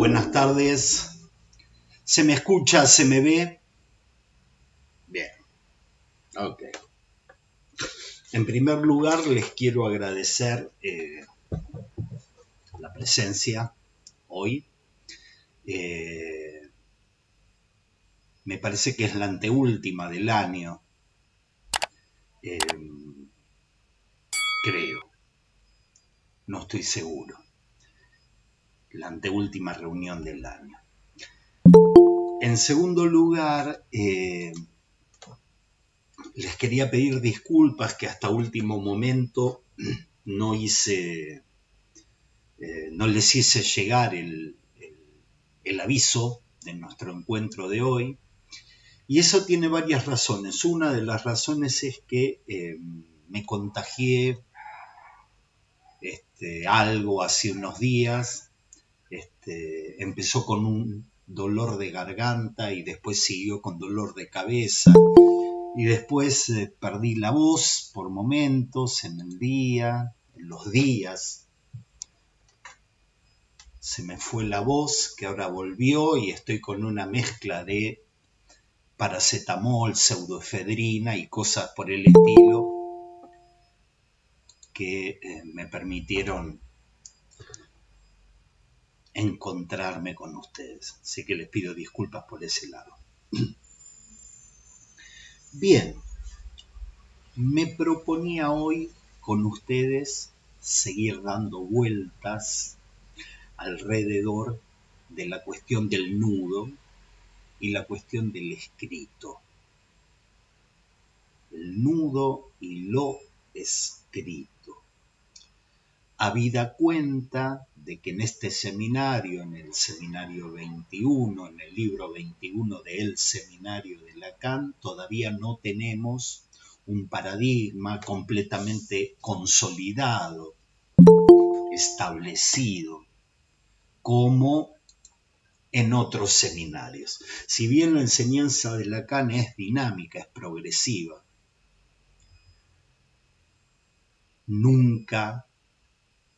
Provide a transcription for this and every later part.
buenas tardes. ¿Se me escucha? ¿Se me ve? Bien. Ok. En primer lugar, les quiero agradecer la presencia hoy. Me parece que es la anteúltima del año. Creo. No estoy seguro. La anteúltima reunión del año. En segundo lugar, les quería pedir disculpas que hasta último momento no les hice llegar el aviso de nuestro encuentro de hoy. Y eso tiene varias razones. Una de las razones es que me contagié algo hace unos días. Empezó con un dolor de garganta y después siguió con dolor de cabeza. Y después perdí la voz por momentos en el día, en los días. Se me fue la voz, que ahora volvió, y estoy con una mezcla de paracetamol, pseudoefedrina y cosas por el estilo que me permitieron encontrarme con ustedes. Así que les pido disculpas por ese lado. Bien, me proponía hoy con ustedes seguir dando vueltas alrededor de la cuestión del nudo y la cuestión del escrito. El nudo y lo escrito. Habida cuenta de que en este seminario, en el seminario 21, en el libro 21 del seminario de Lacan, todavía no tenemos un paradigma completamente consolidado, establecido, como en otros seminarios. Si bien la enseñanza de Lacan es dinámica, es progresiva, nunca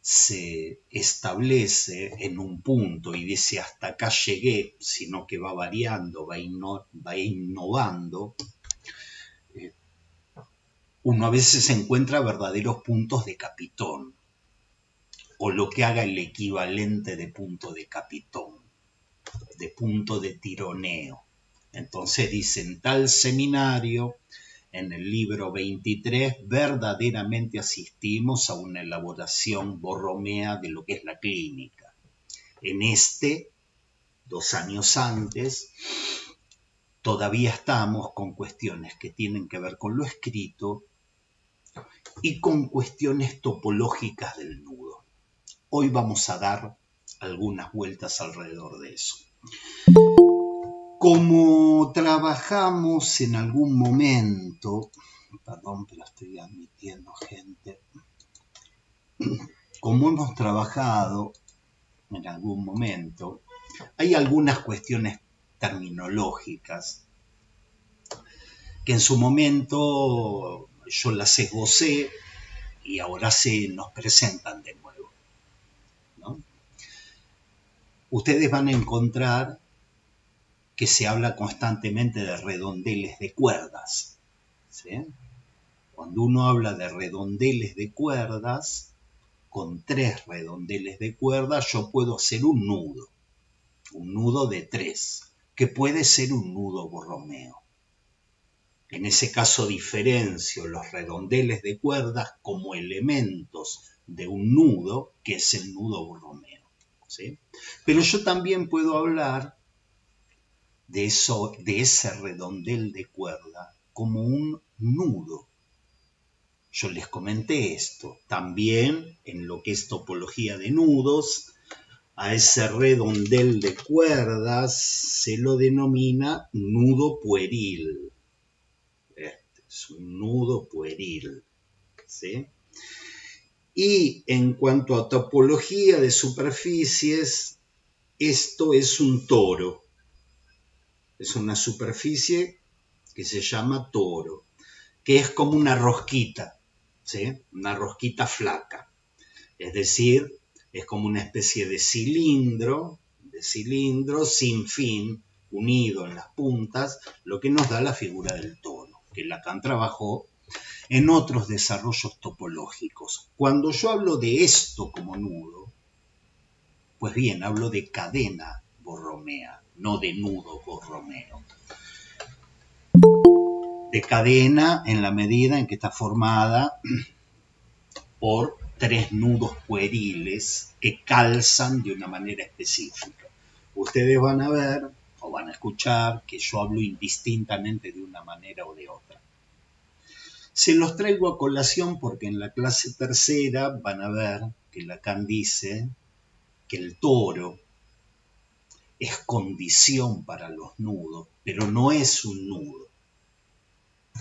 se establece en un punto y dice hasta acá llegué, sino que va variando, va innovando. Uno a veces encuentra verdaderos puntos de capitón, o lo que haga el equivalente de punto de capitón, de punto de tironeo. Entonces dicen tal seminario, en el libro 23, verdaderamente asistimos a una elaboración borromea de lo que es la clínica. En 2 años antes, todavía estamos con cuestiones que tienen que ver con lo escrito y con cuestiones topológicas del nudo. Hoy vamos a dar algunas vueltas alrededor de eso. Como trabajamos en algún momento, perdón, pero estoy admitiendo gente, como hemos trabajado en algún momento, hay algunas cuestiones terminológicas que en su momento yo las esbocé y ahora se nos presentan de nuevo, ¿no? Ustedes van a encontrar que se habla constantemente de redondeles de cuerdas, ¿sí? Cuando uno habla de redondeles de cuerdas, con 3 redondeles de cuerdas yo puedo hacer un nudo de 3, que puede ser un nudo borromeo. En ese caso diferencio los redondeles de cuerdas como elementos de un nudo, que es el nudo borromeo, ¿sí? Pero yo también puedo hablar de ese redondel de cuerda como un nudo. Yo les comenté esto. También en lo que es topología de nudos, a ese redondel de cuerdas se lo denomina nudo pueril. Es un nudo pueril, ¿sí? Y en cuanto a topología de superficies, esto es un toro. Es una superficie que se llama toro, que es como una rosquita, ¿sí? Una rosquita flaca. Es decir, es como una especie de cilindro, de cilindro sin fin, unido en las puntas, lo que nos da la figura del toro, que Lacan trabajó en otros desarrollos topológicos. Cuando yo hablo de esto como nudo, pues bien, hablo de cadena borromea, no de nudo borromeo. De cadena en la medida en que está formada por tres nudos pueriles que calzan de una manera específica. Ustedes van a ver o van a escuchar que yo hablo indistintamente de una manera o de otra. Se los traigo a colación porque en la clase tercera van a ver que Lacan dice que el toro es condición para los nudos, pero no es un nudo.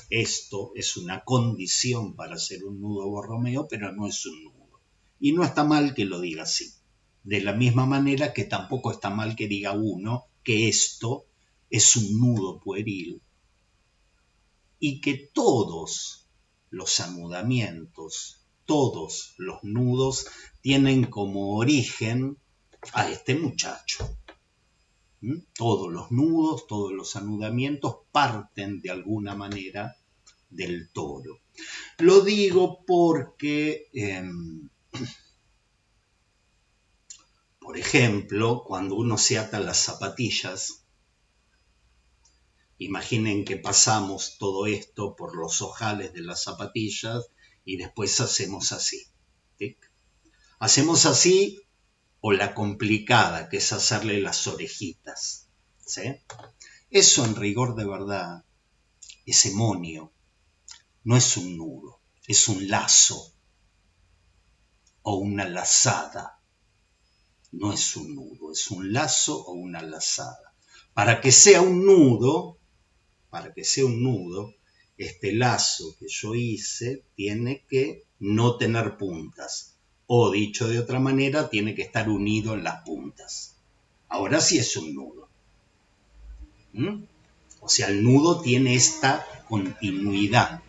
Esto es una condición para ser un nudo borromeo, pero no es un nudo. Y no está mal que lo diga así. De la misma manera que tampoco está mal que diga uno que esto es un nudo pueril y que todos los anudamientos, todos los nudos tienen como origen a este muchacho. Todos los nudos, todos los anudamientos parten de alguna manera del toro. Lo digo porque, por ejemplo, cuando uno se ata las zapatillas, imaginen que pasamos todo esto por los ojales de las zapatillas y después hacemos así. ¿Sí? Hacemos así o la complicada, que es hacerle las orejitas. ¿Sí? Eso en rigor de verdad es emonio, no es un nudo, es un lazo o una lazada. No es un nudo, es un lazo o una lazada. Para que sea un nudo, este lazo que yo hice tiene que no tener puntas. O dicho de otra manera, tiene que estar unido en las puntas. Ahora sí es un nudo. O sea, el nudo tiene esta continuidad.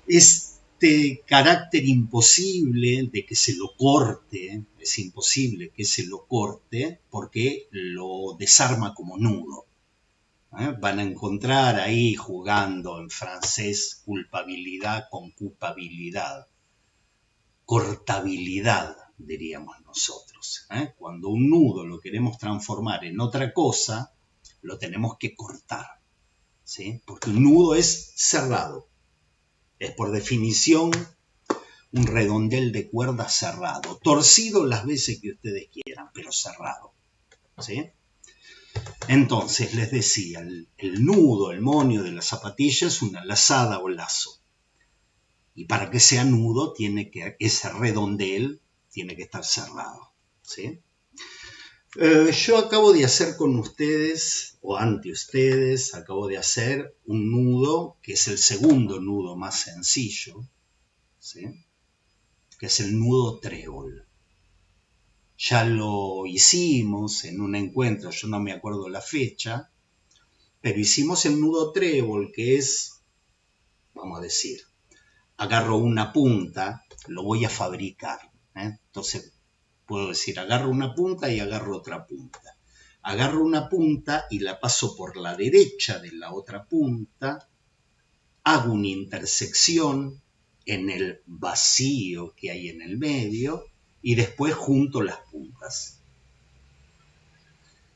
Este carácter imposible de que se lo corte, es imposible que se lo corte porque lo desarma como nudo. Van a encontrar ahí jugando en francés culpabilidad con culpabilidad. Cortabilidad, diríamos nosotros. Cuando un nudo lo queremos transformar en otra cosa, lo tenemos que cortar. ¿Sí? Porque un nudo es cerrado. Es por definición un redondel de cuerda cerrado. Torcido las veces que ustedes quieran, pero cerrado. ¿Sí? Entonces, les decía, el nudo, el monio de la zapatilla es una lazada o lazo. Y para que sea nudo, ese redondel tiene que estar cerrado. ¿Sí? Yo acabo de hacer con ustedes, o ante ustedes, acabo de hacer un nudo que es el segundo nudo más sencillo, ¿sí? Que es el nudo trébol. Ya lo hicimos en un encuentro, yo no me acuerdo la fecha, pero hicimos el nudo trébol, que es, vamos a decir, agarro una punta, lo voy a fabricar. Entonces puedo decir, agarro una punta y agarro otra punta. Agarro una punta y la paso por la derecha de la otra punta, hago una intersección en el vacío que hay en el medio y después junto las puntas.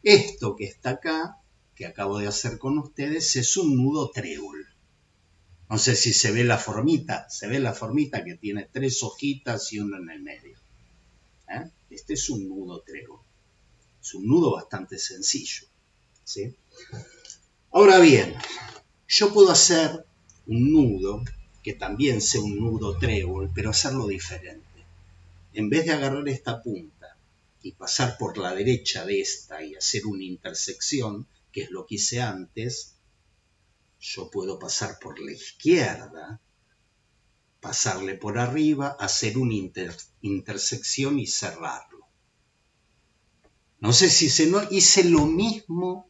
Esto que está acá, que acabo de hacer con ustedes, es un nudo trébol. No sé si se ve la formita que tiene tres hojitas y uno en el medio. Este es un nudo trébol. Es un nudo bastante sencillo. ¿Sí? Ahora bien, yo puedo hacer un nudo que también sea un nudo trébol, pero hacerlo diferente. En vez de agarrar esta punta y pasar por la derecha de esta y hacer una intersección, que es lo que hice antes, yo puedo pasar por la izquierda, pasarle por arriba, hacer una intersección y cerrarlo. No sé si hice lo mismo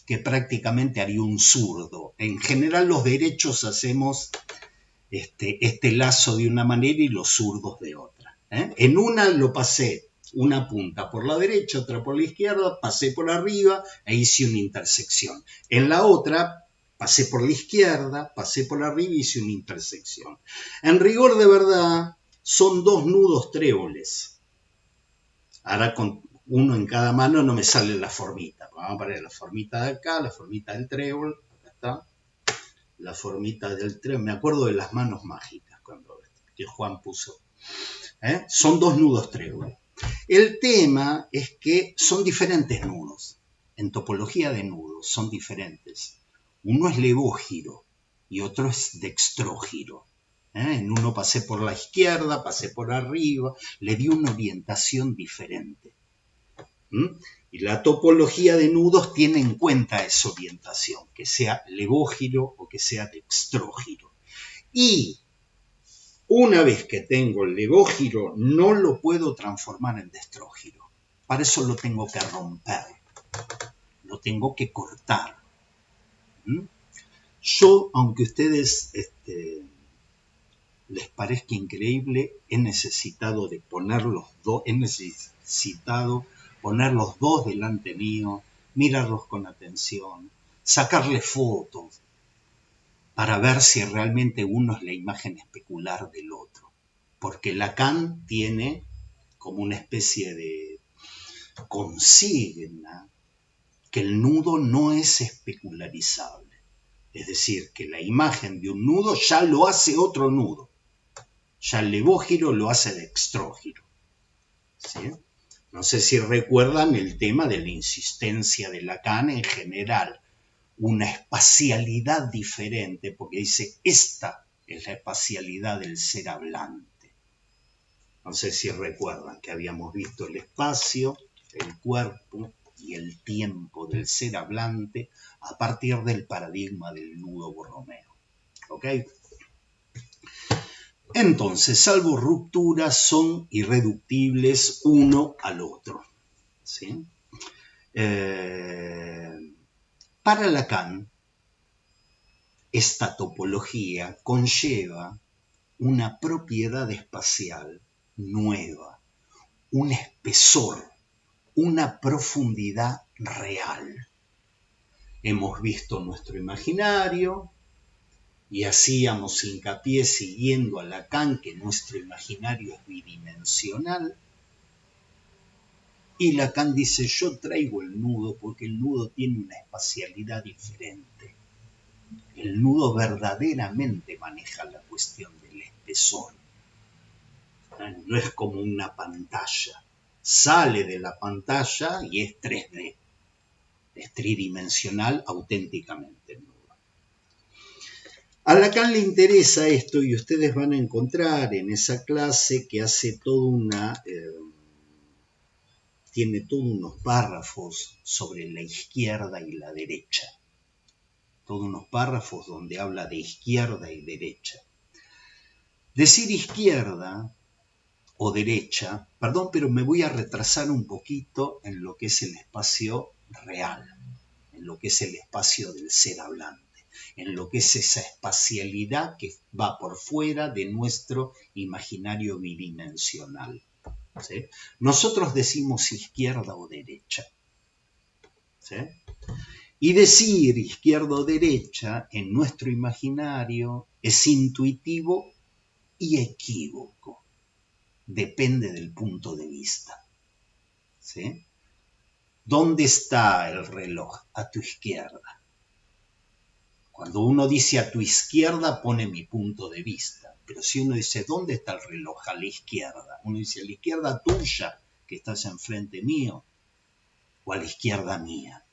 que prácticamente haría un zurdo. En general los derechos hacemos este lazo de una manera y los zurdos de otra. En una lo pasé Una punta por la derecha, otra por la izquierda, pasé por arriba e hice una intersección. En la otra, pasé por la izquierda, pasé por arriba y hice una intersección. En rigor de verdad, son 2 nudos tréboles. Ahora con uno en cada mano no me sale la formita. Vamos a poner la formita de acá, la formita del trébol, acá está. La formita del trébol, me acuerdo de las manos mágicas que Juan puso. Son 2 nudos tréboles. El tema es que son diferentes nudos. En topología de nudos son diferentes. Uno es levógiro y otro es dextrógiro. En uno pasé por la izquierda, pasé por arriba, le di una orientación diferente. Y la topología de nudos tiene en cuenta esa orientación, que sea levógiro o que sea dextrógiro. Y una vez que tengo el levógiro, no lo puedo transformar en dextrógiro. Para eso lo tengo que romper, lo tengo que cortar. Yo, aunque a ustedes les parezca increíble, he necesitado poner los dos delante mío, mirarlos con atención, sacarle fotos, para ver si realmente uno es la imagen especular del otro. Porque Lacan tiene como una especie de consigna que el nudo no es especularizable. Es decir, que la imagen de un nudo ya lo hace otro nudo. Ya el levógiro lo hace dextrógiro. ¿Sí? No sé si recuerdan el tema de la insistencia de Lacan en general. Una espacialidad diferente, porque dice, esta es la espacialidad del ser hablante. No sé si recuerdan que habíamos visto el espacio, el cuerpo y el tiempo del ser hablante a partir del paradigma del nudo Borromeo. ¿Ok? Entonces, salvo rupturas, son irreductibles uno al otro. ¿Sí? Para Lacan, esta topología conlleva una propiedad espacial nueva, un espesor, una profundidad real. Hemos visto nuestro imaginario y hacíamos hincapié siguiendo a Lacan que nuestro imaginario es bidimensional. Y Lacan dice, yo traigo el nudo porque el nudo tiene una espacialidad diferente. El nudo verdaderamente maneja la cuestión del espesor. No es como una pantalla. Sale de la pantalla y es 3D. Es tridimensional auténticamente el nudo. A Lacan le interesa esto y ustedes van a encontrar en esa clase que hace tiene todos unos párrafos sobre la izquierda y la derecha. Todos unos párrafos donde habla de izquierda y derecha. Decir izquierda o derecha, perdón, pero me voy a retrasar un poquito en lo que es el espacio real, en lo que es el espacio del ser hablante, en lo que es esa espacialidad que va por fuera de nuestro imaginario bidimensional. ¿Sí? Nosotros decimos izquierda o derecha. ¿Sí? Y decir izquierda o derecha en nuestro imaginario es intuitivo y equívoco. Depende del punto de vista. ¿Sí? ¿Dónde está el reloj? A tu izquierda. Cuando uno dice a tu izquierda, pone mi punto de vista. Pero si uno dice, ¿dónde está el reloj? A la izquierda. Uno dice, a la izquierda tuya, que estás enfrente mío, o a la izquierda mía.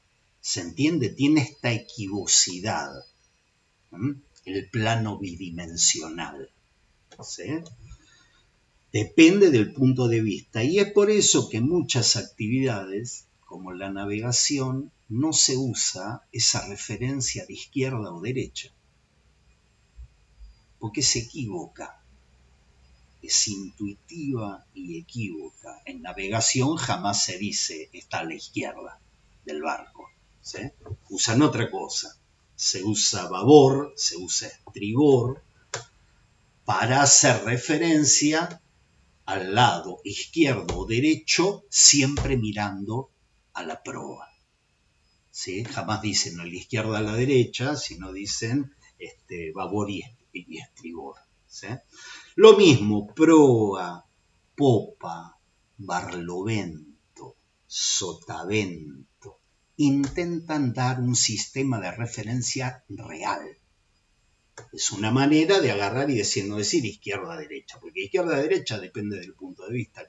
¿Se entiende? Tiene esta equivocidad. El plano bidimensional. ¿Sí? Depende del punto de vista. Y es por eso que muchas actividades, como la navegación, no se usa esa referencia de izquierda o derecha. Porque se equivoca. Es intuitiva y equívoca. En navegación jamás se dice está a la izquierda del barco. ¿Sí? Usan otra cosa. Se usa babor, se usa estribor, para hacer referencia al lado izquierdo o derecho, siempre mirando a la proa. ¿Sí? Jamás dicen a la izquierda a la derecha, sino dicen babor y estribor. ¿Sí? Lo mismo, proa, popa, barlovento, sotavento. Intentan dar un sistema de referencia real. Es una manera de agarrar y decir, no decir izquierda-derecha, porque izquierda-derecha depende del punto de vista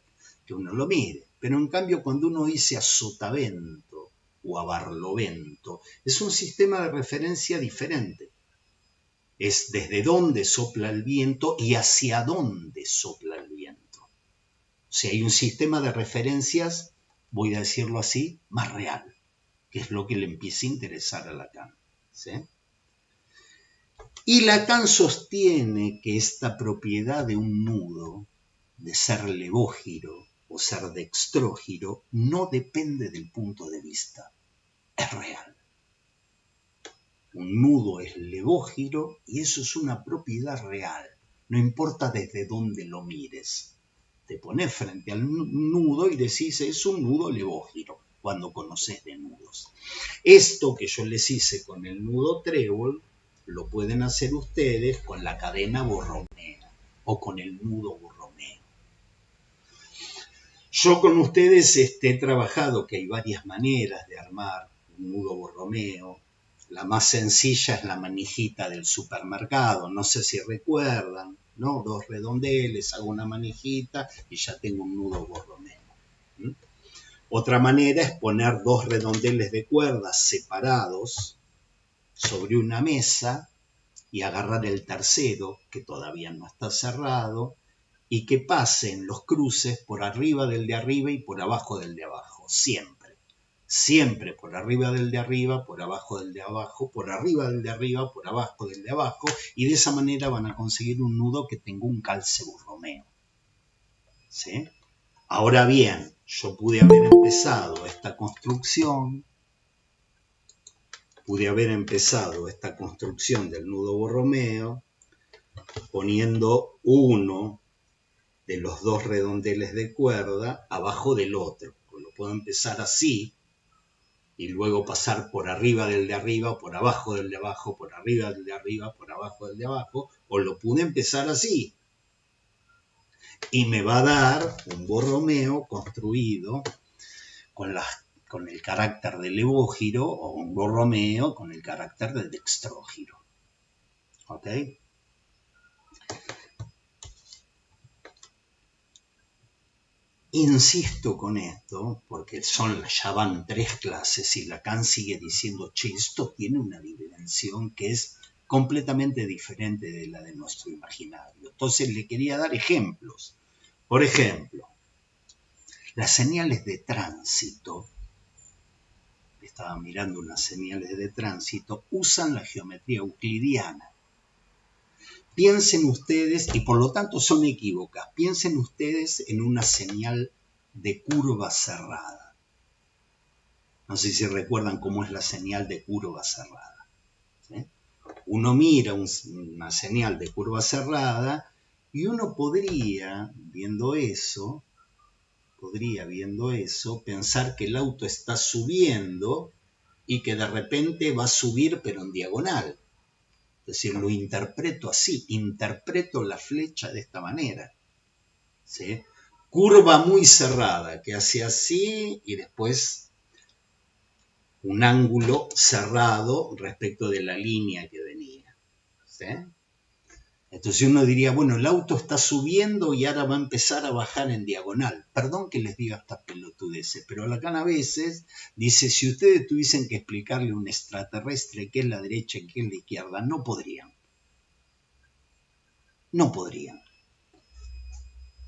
que uno lo mire. Pero en cambio, cuando uno dice a sotavento o a barlovento, es un sistema de referencia diferente. Es desde dónde sopla el viento y hacia dónde sopla el viento. O sea, hay un sistema de referencias, voy a decirlo así, más real, que es lo que le empieza a interesar a Lacan. ¿Sí? Y Lacan sostiene que esta propiedad de un nudo, de ser levógiro o ser dextrógiro, no depende del punto de vista, es real. Un nudo es levógiro y eso es una propiedad real, no importa desde dónde lo mires. Te pones frente al nudo y decís, es un nudo levógiro, cuando conoces de nudos. Esto que yo les hice con el nudo trébol, lo pueden hacer ustedes con la cadena borromea o con el nudo borromeo. Yo con ustedes he trabajado que hay varias maneras de armar un nudo borromeo. La más sencilla es la manijita del supermercado, no sé si recuerdan, ¿no? 2 redondeles, hago una manijita y ya tengo un nudo borromeo. Otra manera es poner 2 redondeles de cuerdas separados sobre una mesa y agarrar el tercero, que todavía no está cerrado, y que pasen los cruces por arriba del de arriba y por abajo del de abajo, siempre. Siempre por arriba del de arriba, por abajo del de abajo, por arriba del de arriba, por abajo del de abajo, y de esa manera van a conseguir un nudo que tenga un calce borromeo. ¿Sí? Ahora bien, yo pude haber empezado esta construcción del nudo borromeo poniendo uno de los 2 redondeles de cuerda abajo del otro. Lo puedo empezar así y luego pasar por arriba del de arriba, por abajo del de abajo, por arriba del de arriba, por abajo del de abajo, o lo pude empezar así. Y me va a dar un borromeo construido con el carácter de levógiro o un borromeo con el carácter de dextrógiro. ¿Ok? Insisto con esto, porque ya van 3 clases y Lacan sigue diciendo, che, esto tiene una dimensión que es completamente diferente de la de nuestro imaginario. Entonces le quería dar ejemplos. Por ejemplo, las señales de tránsito, estaba mirando unas señales de tránsito, usan la geometría euclidiana. Piensen ustedes, y por lo tanto son equívocas, piensen ustedes en una señal de curva cerrada. No sé si recuerdan cómo es la señal de curva cerrada. ¿Sí? Uno mira una señal de curva cerrada y uno podría, viendo eso, pensar que el auto está subiendo y que de repente va a subir pero en diagonal. Es decir, lo interpreto así, interpreto la flecha de esta manera. ¿Sí? Curva muy cerrada, que hace así y después un ángulo cerrado respecto de la línea que venía. ¿Sí? Entonces uno diría, bueno, el auto está subiendo y ahora va a empezar a bajar en diagonal. Perdón que les diga estas pelotudeces, pero Lacan a veces dice, si ustedes tuviesen que explicarle a un extraterrestre qué es la derecha y qué es la izquierda, no podrían. No podrían.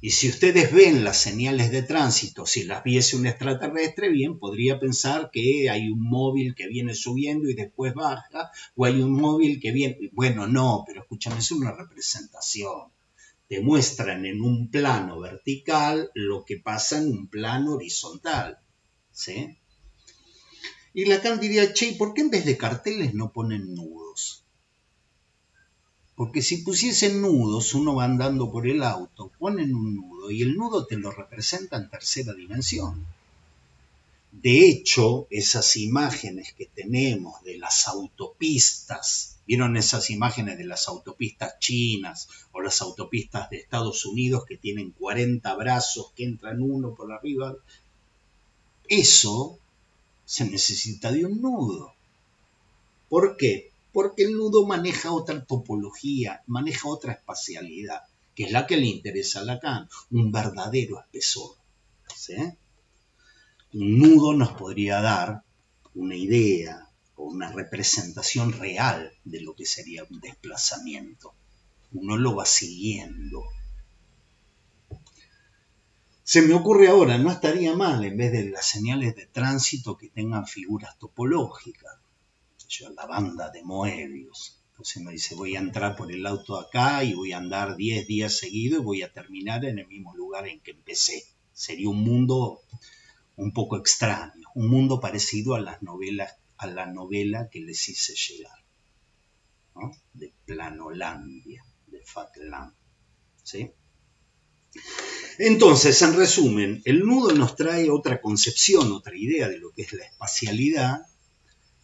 Y si ustedes ven las señales de tránsito, si las viese un extraterrestre, bien, podría pensar que hay un móvil que viene subiendo y después baja, o hay un móvil que viene... Bueno, no, pero escúchame, es una representación. Te muestran en un plano vertical lo que pasa en un plano horizontal. ¿Sí? Y Lacan diría, che, ¿por qué en vez de carteles no ponen nudos? Porque si pusiesen nudos, uno va andando por el auto, ponen un nudo y el nudo te lo representa en tercera dimensión. De hecho, esas imágenes que tenemos de las autopistas, ¿vieron esas imágenes de las autopistas chinas o las autopistas de Estados Unidos que tienen 40 brazos que entran uno por arriba? Eso se necesita de un nudo. ¿Por qué? Porque el nudo maneja otra topología, maneja otra espacialidad, que es la que le interesa a Lacan, un verdadero espesor. ¿Sí? Un nudo nos podría dar una idea o una representación real de lo que sería un desplazamiento. Uno lo va siguiendo. Se me ocurre ahora, no estaría mal en vez de las señales de tránsito que tengan figuras topológicas. La banda de Moebius. Entonces me dice, voy a entrar por el auto acá y voy a andar 10 días seguidos y voy a terminar en el mismo lugar en que empecé. Sería un mundo un poco extraño, un mundo parecido a las novelas, a la novela que les hice llegar, ¿no? De Planolandia, de Fatland, ¿sí? Entonces, en resumen, el nudo nos trae otra concepción, otra idea de lo que es la espacialidad,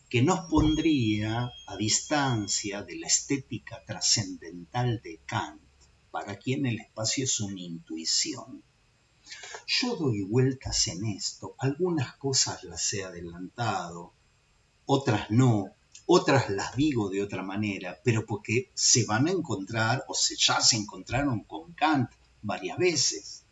que nos pondría a distancia de la estética trascendental de Kant, para quien el espacio es una intuición. Yo doy vueltas en esto, algunas cosas las he adelantado, otras no, otras las digo de otra manera, pero porque se van a encontrar o ya se encontraron con Kant varias veces.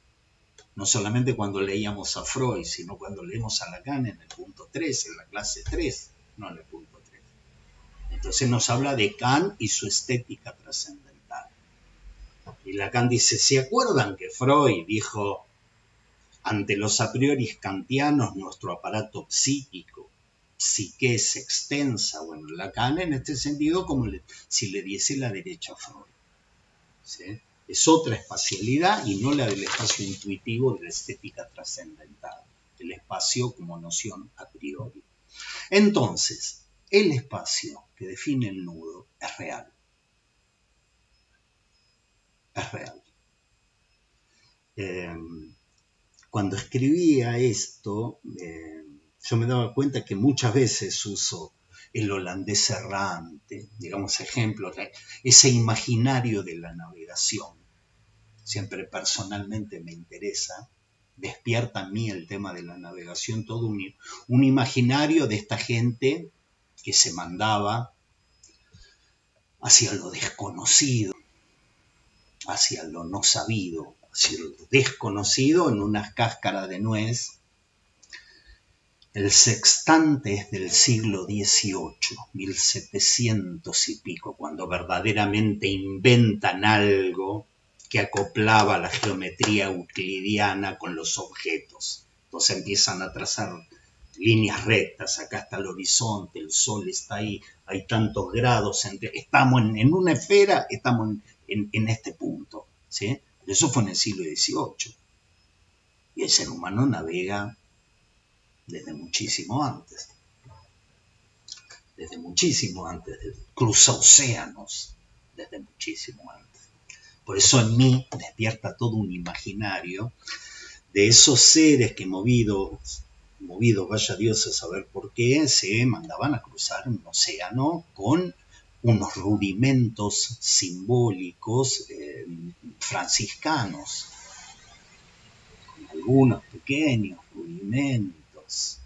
No solamente cuando leíamos a Freud, sino cuando leemos a Lacan en el punto 3, en la clase 3, no en el punto 3. Entonces nos habla de Kant y su estética trascendental. Y Lacan dice, ¿se acuerdan que Freud dijo, ante los a priori kantianos nuestro aparato psíquico, psique es extensa? Bueno, Lacan en este sentido como si le diese la derecha a Freud. ¿Sí? Es otra espacialidad y no la del espacio intuitivo de la estética trascendental, el espacio como noción a priori. Entonces, el espacio que define el nudo es real. Es real. Cuando escribía esto, yo me daba cuenta que muchas veces uso el holandés errante, digamos ejemplos, ese imaginario de la navegación. Siempre personalmente me interesa, despierta en mí el tema de la navegación, todo un imaginario de esta gente que se mandaba hacia lo desconocido, hacia lo no sabido, hacia lo desconocido en unas cáscaras de nuez. El sextante es del siglo XVIII, 1700 y pico, cuando verdaderamente inventan algo que acoplaba la geometría euclidiana con los objetos. Entonces empiezan a trazar líneas rectas, acá está el horizonte, el sol está ahí, hay tantos grados, estamos en una esfera, estamos en este punto, ¿sí? Eso fue en el siglo XVIII. Y el ser humano navega desde muchísimo antes, cruza océanos desde muchísimo antes. Por eso en mí despierta todo un imaginario de esos seres que movidos, vaya Dios a saber por qué, se mandaban a cruzar un océano con unos rudimentos simbólicos franciscanos, con algunos pequeños rudimentos.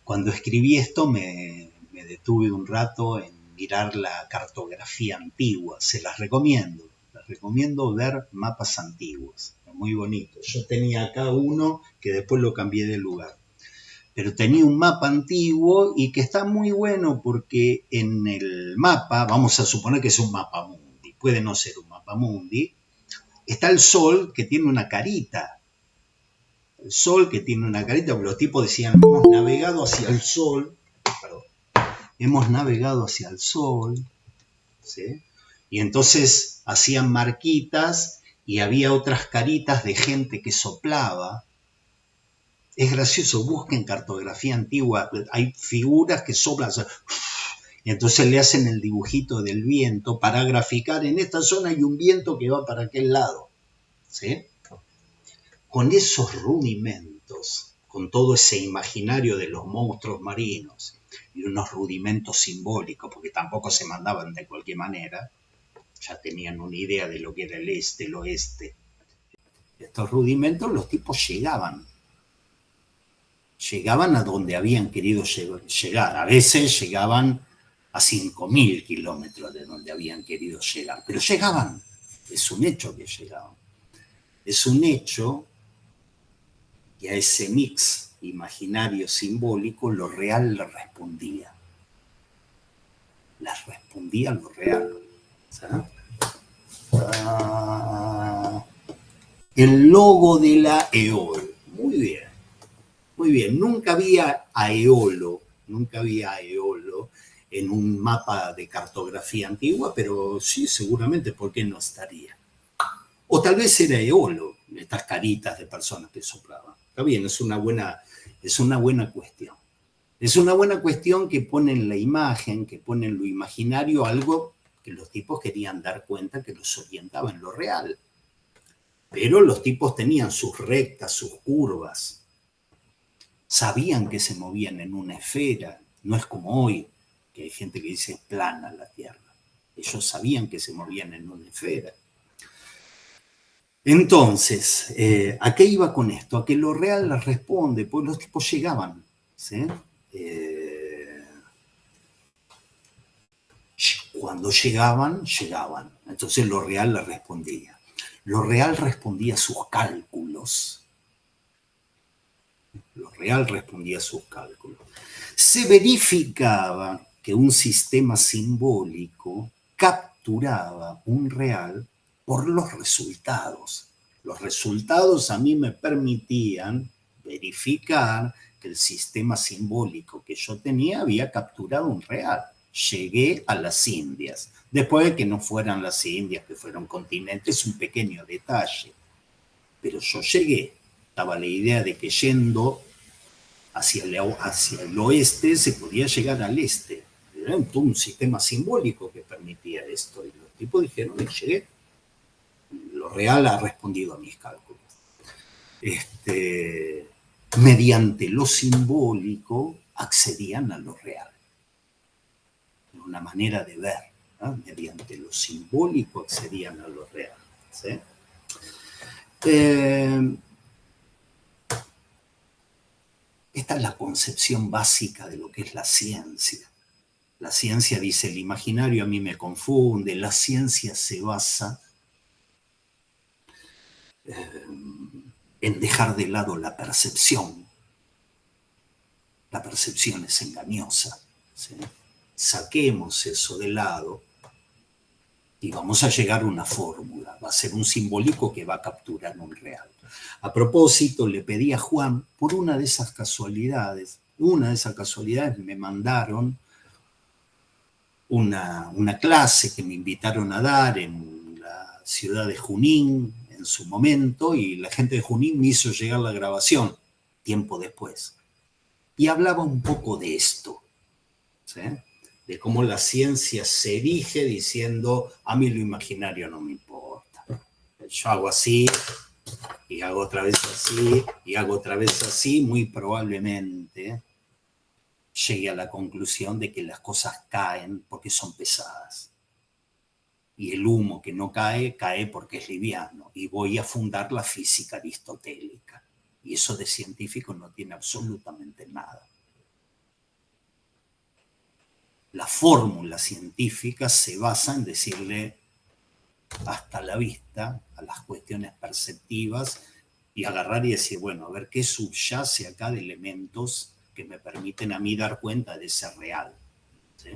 Cuando escribí esto me detuve un rato en mirar la cartografía antigua, se las recomiendo. Les recomiendo ver mapas antiguos, es muy bonito. Yo tenía acá uno que después lo cambié de lugar, pero tenía un mapa antiguo y que está muy bueno porque en el mapa, vamos a suponer que es un mapa mundi, puede no ser un mapa mundi, está el sol que tiene una carita. El sol que tiene una carita, porque los tipos decían, hemos navegado hacia el sol, ¿sí? Y entonces hacían marquitas y había otras caritas de gente que soplaba. Es gracioso, busquen cartografía antigua, hay figuras que soplan Y entonces le hacen el dibujito del viento para graficar, en esta zona hay un viento que va para aquel lado, ¿sí? Con esos rudimentos, con todo ese imaginario de los monstruos marinos y unos rudimentos simbólicos, porque tampoco se mandaban de cualquier manera, ya tenían una idea de lo que era el este, el oeste. Estos rudimentos los tipos llegaban a donde habían querido llegar. A veces llegaban a 5.000 kilómetros de donde habían querido llegar, pero llegaban. Es un hecho que llegaban. Es un hecho que a ese mix imaginario simbólico lo real le respondía. Les respondía lo real. ¿Sabes? El logo de la EOL. Muy bien. Muy bien, nunca había Aeolo en un mapa de cartografía antigua, pero sí, seguramente, ¿por qué no estaría? O tal vez era Eolo, estas caritas de personas que soplaban. Está bien, es una buena cuestión. Es una buena cuestión que pone en la imagen, que pone en lo imaginario algo que los tipos querían dar cuenta que los orientaba en lo real. Pero los tipos tenían sus rectas, sus curvas, sabían que se movían en una esfera, no es como hoy, que hay gente que dice plana la Tierra. Ellos sabían que se movían en una esfera. Entonces, ¿a qué iba con esto? A que lo real les responde, pues los tipos llegaban, ¿sí? Cuando llegaban. Entonces lo real les respondía. Lo real respondía a sus cálculos. Se verificaba que un sistema simbólico capturaba un real por los resultados. Los resultados a mí me permitían verificar que el sistema simbólico que yo tenía había capturado un real. Llegué a las Indias. Después de que no fueran las Indias, que fueron continentes, un pequeño detalle. Pero yo llegué. Estaba la idea de que yendo hacia el oeste se podía llegar al este. Era todo un sistema simbólico que permitía esto. Y los tipos dijeron, llegué. Lo real ha respondido a mis cálculos. Mediante lo simbólico accedían a lo real. Una manera de ver, ¿no? Mediante lo simbólico accedían a lo real. ¿Sí? Esta es la concepción básica de lo que es la ciencia. La ciencia dice, el imaginario a mí me confunde, la ciencia se basa en dejar de lado la percepción. La percepción es engañosa, ¿sí? Saquemos eso de lado y vamos a llegar a una fórmula. Va a ser un simbólico que va a capturar un real. A propósito, le pedí a Juan, por una de esas casualidades, me mandaron una clase que me invitaron a dar en la ciudad de Junín en su momento, y la gente de Junín me hizo llegar la grabación tiempo después. Y hablaba un poco de esto, ¿sí? De cómo la ciencia se erige diciendo, a mí lo imaginario no me importa. Yo hago así, y hago otra vez así, y hago otra vez así, muy probablemente llegue a la conclusión de que las cosas caen porque son pesadas. Y el humo que no cae, cae porque es liviano. Y voy a fundar la física aristotélica. Y eso de científico no tiene absolutamente nada. La fórmula científica se basa en decirle hasta la vista a las cuestiones perceptivas y agarrar y decir, bueno, a ver qué subyace acá de elementos que me permiten a mí dar cuenta de ese real. ¿Sí?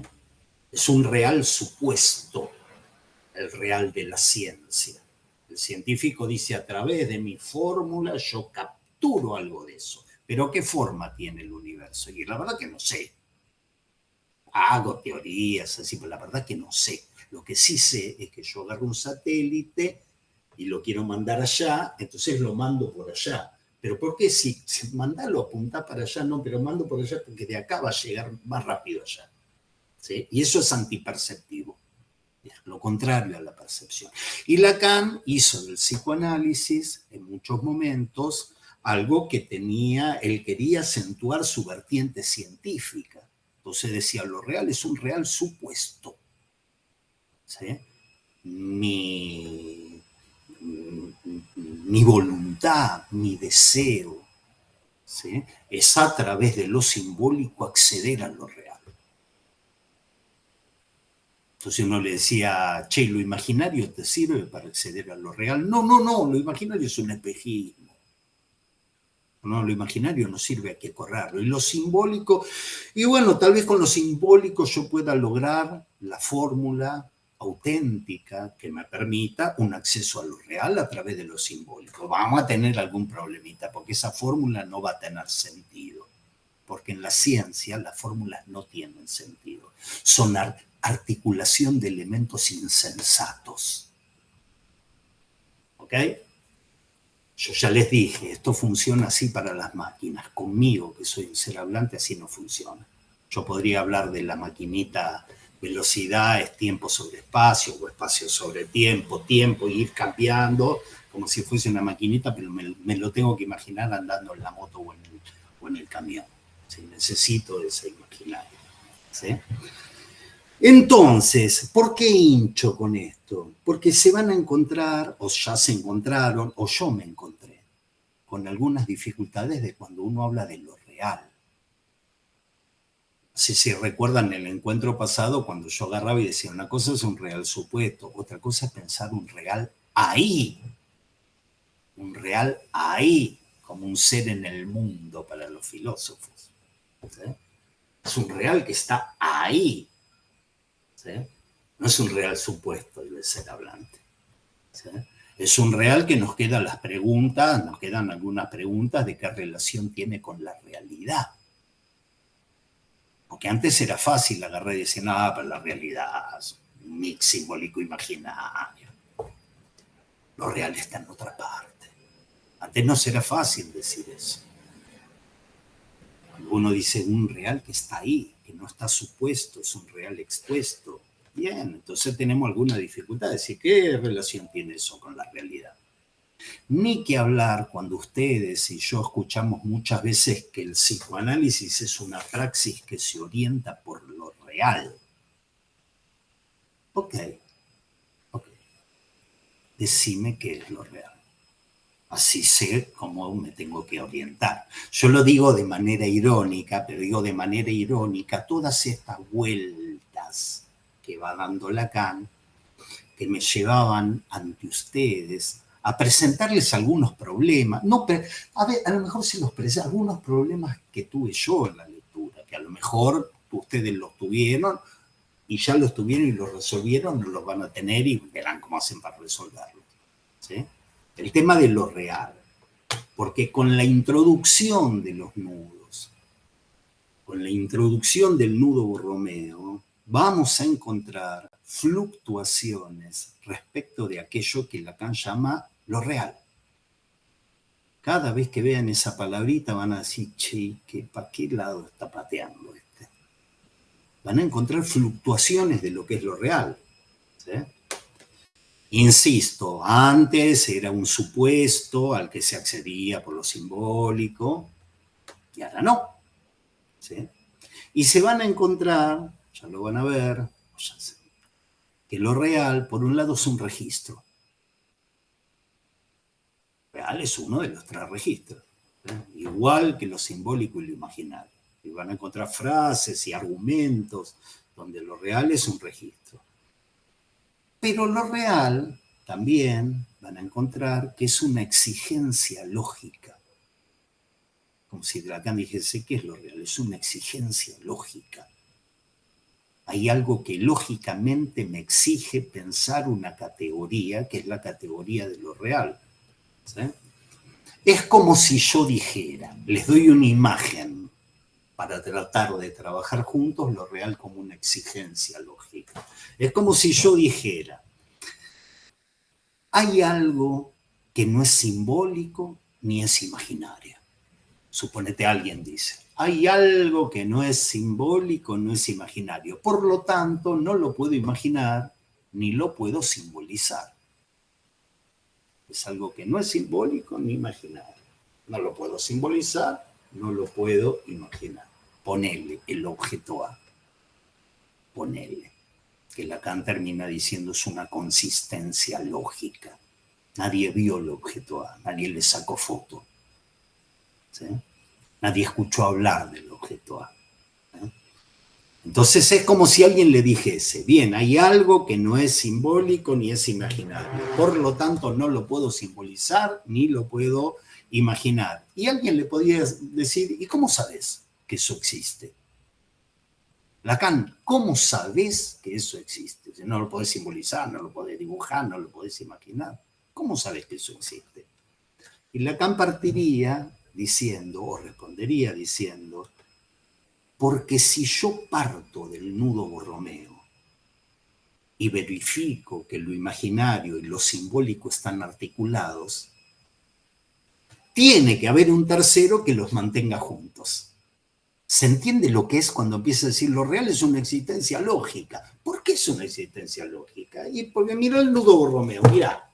Es un real supuesto, el real de la ciencia. El científico dice, a través de mi fórmula yo capturo algo de eso. Pero ¿qué forma tiene el universo? Y la verdad que no sé. Hago teorías así, pero la verdad que no sé. Lo que sí sé es que yo agarro un satélite y lo quiero mandar allá, entonces lo mando por allá. Pero ¿por qué si mandarlo apunta para allá? No, pero mando por allá porque de acá va a llegar más rápido allá. ¿sí? Y eso es antiperceptivo. Es lo contrario a la percepción. Y Lacan hizo del psicoanálisis, en muchos momentos, algo que él quería acentuar su vertiente científica. Entonces decía, lo real es un real supuesto. ¿Sí? Mi voluntad, mi deseo, ¿sí? Es a través de lo simbólico acceder a lo real. Entonces uno le decía, che, ¿lo imaginario te sirve para acceder a lo real? No, lo imaginario es un espejismo. No, lo imaginario no sirve, hay que correrlo. Y lo simbólico, y bueno, tal vez con lo simbólico yo pueda lograr la fórmula auténtica que me permita un acceso a lo real a través de lo simbólico. Vamos a tener algún problemita, porque esa fórmula no va a tener sentido. Porque en la ciencia las fórmulas no tienen sentido. Son articulación de elementos insensatos. ¿Ok? Yo ya les dije, esto funciona así para las máquinas. Conmigo, que soy un ser hablante, así no funciona. Yo podría hablar de la maquinita velocidad es tiempo sobre espacio o espacio sobre tiempo, y ir cambiando como si fuese una maquinita, pero me lo tengo que imaginar andando en la moto o en el camión. ¿Sí? Necesito ese imaginario. ¿Sí? Entonces, ¿por qué hincho con esto? Porque se van a encontrar, o ya se encontraron, o yo me encontré con algunas dificultades de cuando uno habla de lo real. Si recuerdan el encuentro pasado, cuando yo agarraba y decía, una cosa es un real supuesto, otra cosa es pensar un real ahí, como un ser en el mundo para los filósofos. ¿Sí? Es un real que está ahí. ¿Sí? No es un real supuesto el de ser hablante. ¿Sí? Es un real que nos quedan algunas preguntas de qué relación tiene con la realidad. Porque antes era fácil agarrar y decir, no, pero la realidad es un mix simbólico imaginario. Lo real está en otra parte. Antes no será fácil decir eso. Cuando uno dice un real que está ahí, que no está supuesto, es un real expuesto. Bien, entonces tenemos alguna dificultad de decir, ¿qué relación tiene eso con la realidad? Ni que hablar cuando ustedes y yo escuchamos muchas veces que el psicoanálisis es una praxis que se orienta por lo real. Ok. Decime qué es lo real. Así sé cómo me tengo que orientar. Yo lo digo de manera irónica, pero digo de manera irónica todas estas vueltas que va dando Lacan, que me llevaban ante ustedes a presentarles algunos problemas. No, a lo mejor se los presento, algunos problemas que tuve yo en la lectura, que a lo mejor ustedes los tuvieron y ya los tuvieron y los resolvieron, no los van a tener y verán cómo hacen para resolverlos. ¿Sí? El tema de lo real. Porque con la introducción de los nudos, con la introducción del nudo Borromeo, vamos a encontrar fluctuaciones respecto de aquello que Lacan llama lo real. Cada vez que vean esa palabrita van a decir, che, ¿para qué lado está pateando este? Van a encontrar fluctuaciones de lo que es lo real. ¿Sí? Insisto, antes era un supuesto al que se accedía por lo simbólico y ahora no. ¿Sí? Y se van a encontrar, ya lo van a ver, que lo real, por un lado, es un registro. Real es uno de los tres registros, igual que lo simbólico y lo imaginario. Y van a encontrar frases y argumentos donde lo real es un registro. Pero lo real también van a encontrar que es una exigencia lógica. Como si Lacan dijese, ¿qué es lo real? Es una exigencia lógica. Hay algo que lógicamente me exige pensar una categoría, que es la categoría de lo real. ¿Sí? Es como si yo dijera, les doy una imagen para tratar de trabajar juntos lo real como una exigencia lógica. Es como si yo dijera, hay algo que no es simbólico ni es imaginario. Suponete alguien dice, hay algo que no es simbólico, no es imaginario. Por lo tanto, no lo puedo imaginar ni lo puedo simbolizar. Es algo que no es simbólico ni imaginario. No lo puedo simbolizar, no lo puedo imaginar. Ponele el objeto A. Ponele. Que Lacan termina diciendo es una consistencia lógica. Nadie vio el objeto A, nadie le sacó foto. ¿Sí? Nadie escuchó hablar del objeto A. ¿Sí? Entonces es como si alguien le dijese, bien, hay algo que no es simbólico ni es imaginario, por lo tanto no lo puedo simbolizar ni lo puedo imaginar. Y alguien le podría decir, ¿y cómo sabes que eso existe? Lacan, ¿cómo sabes que eso existe? No lo podés simbolizar, no lo podés dibujar, no lo podés imaginar. ¿Cómo sabes que eso existe? Y Lacan partiría diciendo, o respondería diciendo, porque si yo parto del nudo Borromeo y verifico que lo imaginario y lo simbólico están articulados, tiene que haber un tercero que los mantenga juntos. ¿Se entiende lo que es cuando empieza a decir lo real es una existencia lógica? ¿Por qué es una existencia lógica? Y porque mira el nudo Borromeo, mira,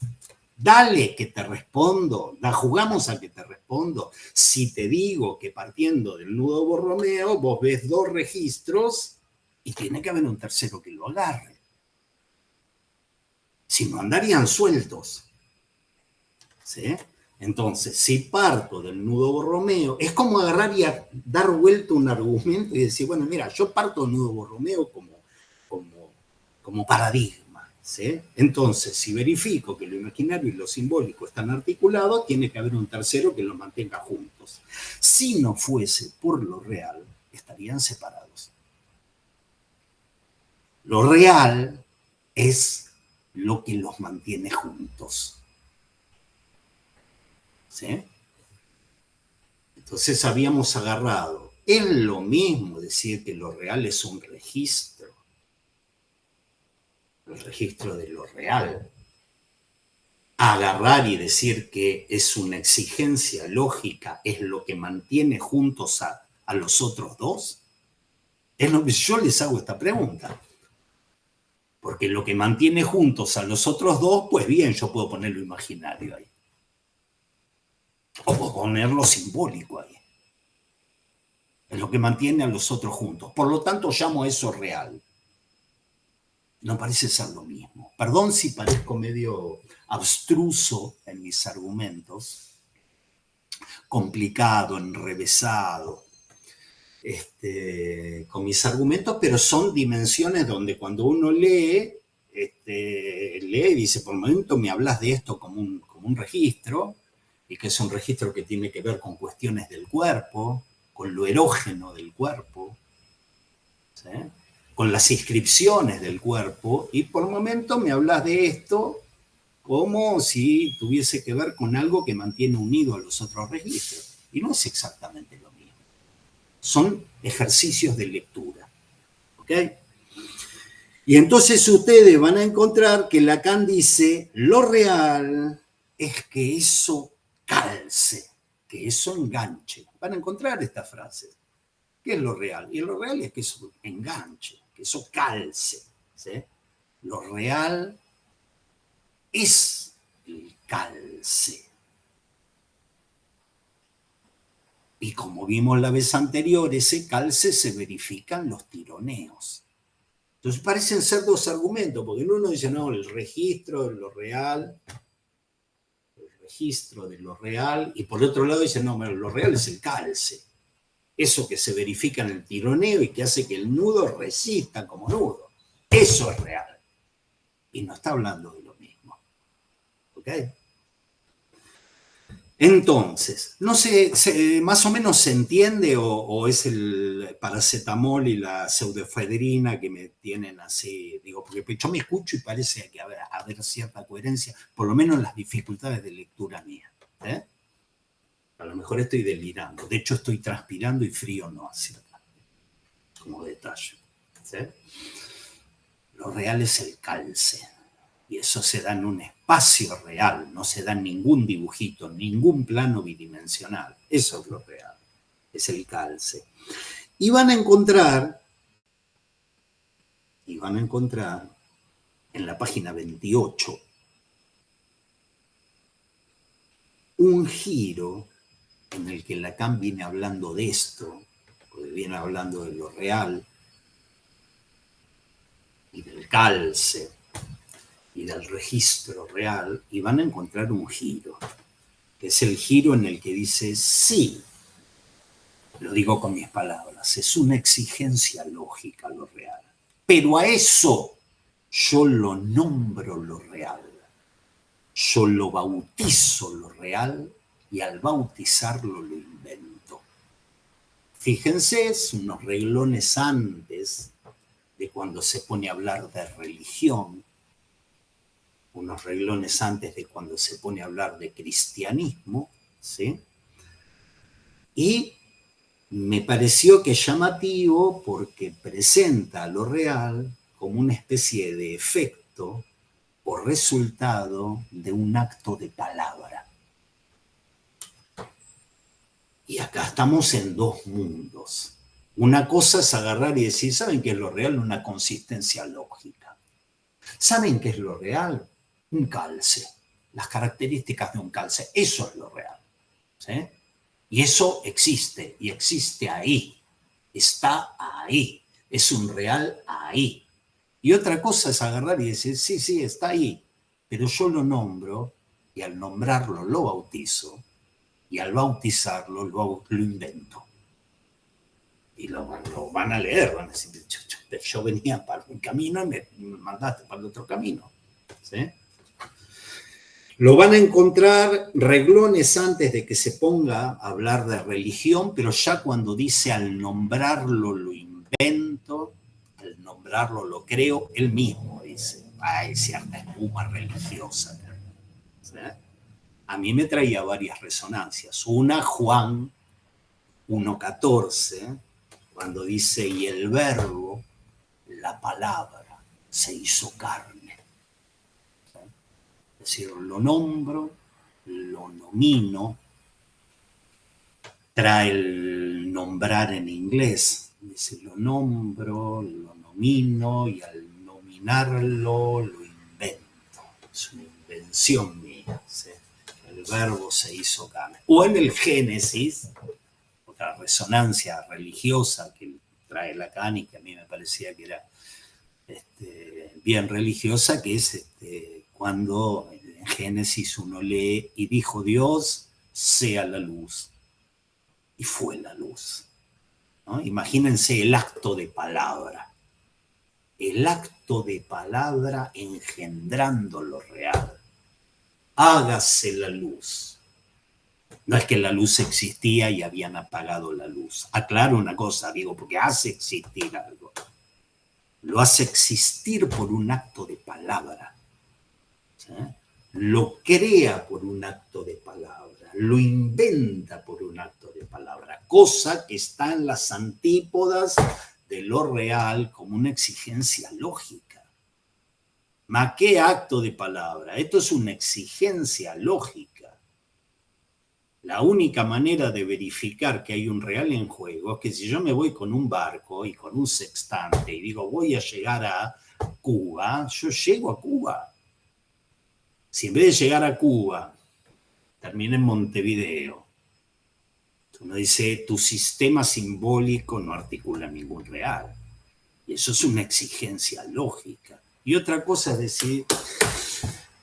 dale que te respondo, la jugamos a que te respondo. Si te digo que partiendo del nudo Borromeo vos ves dos registros y tiene que haber un tercero que lo agarre. Si no andarían sueltos. ¿Sí? Entonces, si parto del nudo Borromeo, es como agarrar y dar vuelta un argumento y decir, bueno, mira, yo parto del nudo Borromeo como paradigma. ¿Sí? Entonces, si verifico que lo imaginario y lo simbólico están articulados, tiene que haber un tercero que los mantenga juntos. Si no fuese por lo real, estarían separados. Lo real es lo que los mantiene juntos. ¿Sí? Entonces habíamos agarrado, es lo mismo decir que lo real es un registro, el registro de lo real. Agarrar y decir que es una exigencia lógica, es lo que mantiene juntos a los otros dos. Es lo que yo les hago esta pregunta. Porque lo que mantiene juntos a los otros dos, pues bien, yo puedo poner lo imaginario ahí. O puedo poner lo simbólico ahí. Es lo que mantiene a los otros juntos. Por lo tanto, llamo a eso real. No parece ser lo mismo. Perdón si parezco medio abstruso en mis argumentos, complicado, enrevesado, con mis argumentos, pero son dimensiones donde cuando uno lee y dice, por el momento me hablas de esto como un registro, y que es un registro que tiene que ver con cuestiones del cuerpo, con lo erógeno del cuerpo, ¿sí? Con las inscripciones del cuerpo, y por el momento me hablas de esto como si tuviese que ver con algo que mantiene unido a los otros registros. Y no es exactamente lo mismo. Son ejercicios de lectura. ¿Ok? Y entonces ustedes van a encontrar que Lacan dice, lo real es que eso calce, que eso enganche. Van a encontrar estas frases. ¿Qué es lo real? Y lo real es que eso enganche, que eso calce. ¿Sí? Lo real es el calce. Y como vimos la vez anterior, ese calce se verifica en los tironeos. Entonces parecen ser dos argumentos, porque uno dice, no, el registro de lo real, y por otro lado dice, no, lo real es el calce. Eso que se verifica en el tironeo y que hace que el nudo resista como nudo. Eso es real. Y no está hablando de lo mismo. ¿Ok? Entonces, no sé, más o menos se entiende o es el paracetamol y la pseudoefedrina que me tienen así, digo, porque yo me escucho y parece que haber cierta coherencia, por lo menos en las dificultades de lectura mía. ¿Eh? A lo mejor estoy delirando, de hecho estoy transpirando y frío no hace, como detalle. ¿Sí? Lo real es el calce. Y eso se da en un espacio real, no se da en ningún dibujito, en ningún plano bidimensional. Eso es lo real. es el calce. Y van a encontrar en la página 28 un giro en el que Lacan viene hablando de esto, porque viene hablando de lo real y del calce y del registro real, y van a encontrar un giro, que es el giro en el que dice, sí, lo digo con mis palabras, es una exigencia lógica lo real, pero a eso yo lo nombro lo real, yo lo bautizo lo real y al bautizarlo lo invento. Fíjense, es unos reglones antes de cuando se pone a hablar de religión, unos reglones antes de cuando se pone a hablar de cristianismo, ¿sí? Y me pareció que es llamativo porque presenta a lo real como una especie de efecto o resultado de un acto de palabra. Y acá estamos en dos mundos. Una cosa es agarrar y decir, ¿saben qué es lo real? Una consistencia lógica. ¿Saben qué es lo real? Un calce. Las características de un calce. Eso es lo real. ¿Sí? Y eso existe, y existe ahí. Está ahí. Es un real ahí. Y otra cosa es agarrar y decir, sí, sí, está ahí. Pero yo lo nombro, y al nombrarlo lo bautizo, y al bautizarlo lo invento. Y lo van a leer, van a decir, yo venía para un camino y me mandaste para el otro camino. ¿Sí? Lo van a encontrar reglones antes de que se ponga a hablar de religión, pero ya cuando dice al nombrarlo lo invento, al nombrarlo lo creo, él mismo dice, hay cierta espuma religiosa. ¿Sí? A mí me traía varias resonancias. Una, Juan 1:14, cuando dice, y el verbo, la palabra, se hizo carne. ¿Sí? Es decir, lo nombro, lo nomino, trae el nombrar en inglés, dice, lo nombro, lo nomino, y al nominarlo lo invento. Es una invención mía. ¿Sí? El verbo se hizo carne. O en el Génesis, otra resonancia religiosa que trae Lacan y que a mí me parecía que era bien religiosa, que es cuando en Génesis uno lee, y dijo Dios, sea la luz, y fue la luz. ¿No? Imagínense el acto de palabra engendrando lo real. Hágase la luz. No es que la luz existía y habían apagado la luz. Aclaro una cosa, digo, porque hace existir algo. Lo hace existir por un acto de palabra. ¿Sí? Lo crea por un acto de palabra. Lo inventa por un acto de palabra. Cosa que está en las antípodas de lo real como una exigencia lógica. ¿Ma qué acto de palabra? Esto es una exigencia lógica. La única manera de verificar que hay un real en juego es que si yo me voy con un barco y con un sextante y digo voy a llegar a Cuba, yo llego a Cuba. Si en vez de llegar a Cuba termina en Montevideo, uno dice tu sistema simbólico no articula ningún real. Y eso es una exigencia lógica. Y otra cosa es decir,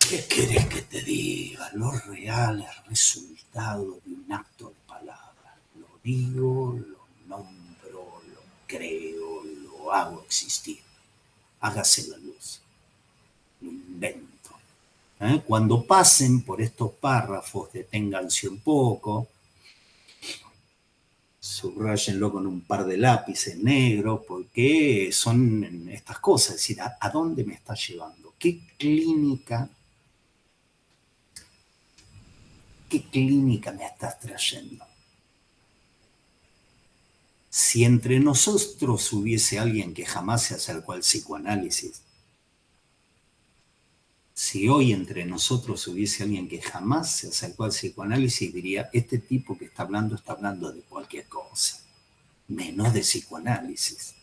¿qué querés que te diga? Lo real es resultado de un acto de palabra. Lo digo, lo nombro, lo creo, lo hago existir. Hágase la luz. Lo invento. Cuando pasen por estos párrafos, deténganse un poco, subrayenlo con un par de lápices negros, porque son estas cosas, es decir, ¿a dónde me está llevando? ¿Qué clínica me estás trayendo? Si entre nosotros hubiese alguien que jamás se acercó al psicoanálisis, si hoy entre nosotros hubiese alguien que jamás se acercó al psicoanálisis, diría, este tipo que está hablando de cualquier cosa. conoce, menos de psicoanálisis.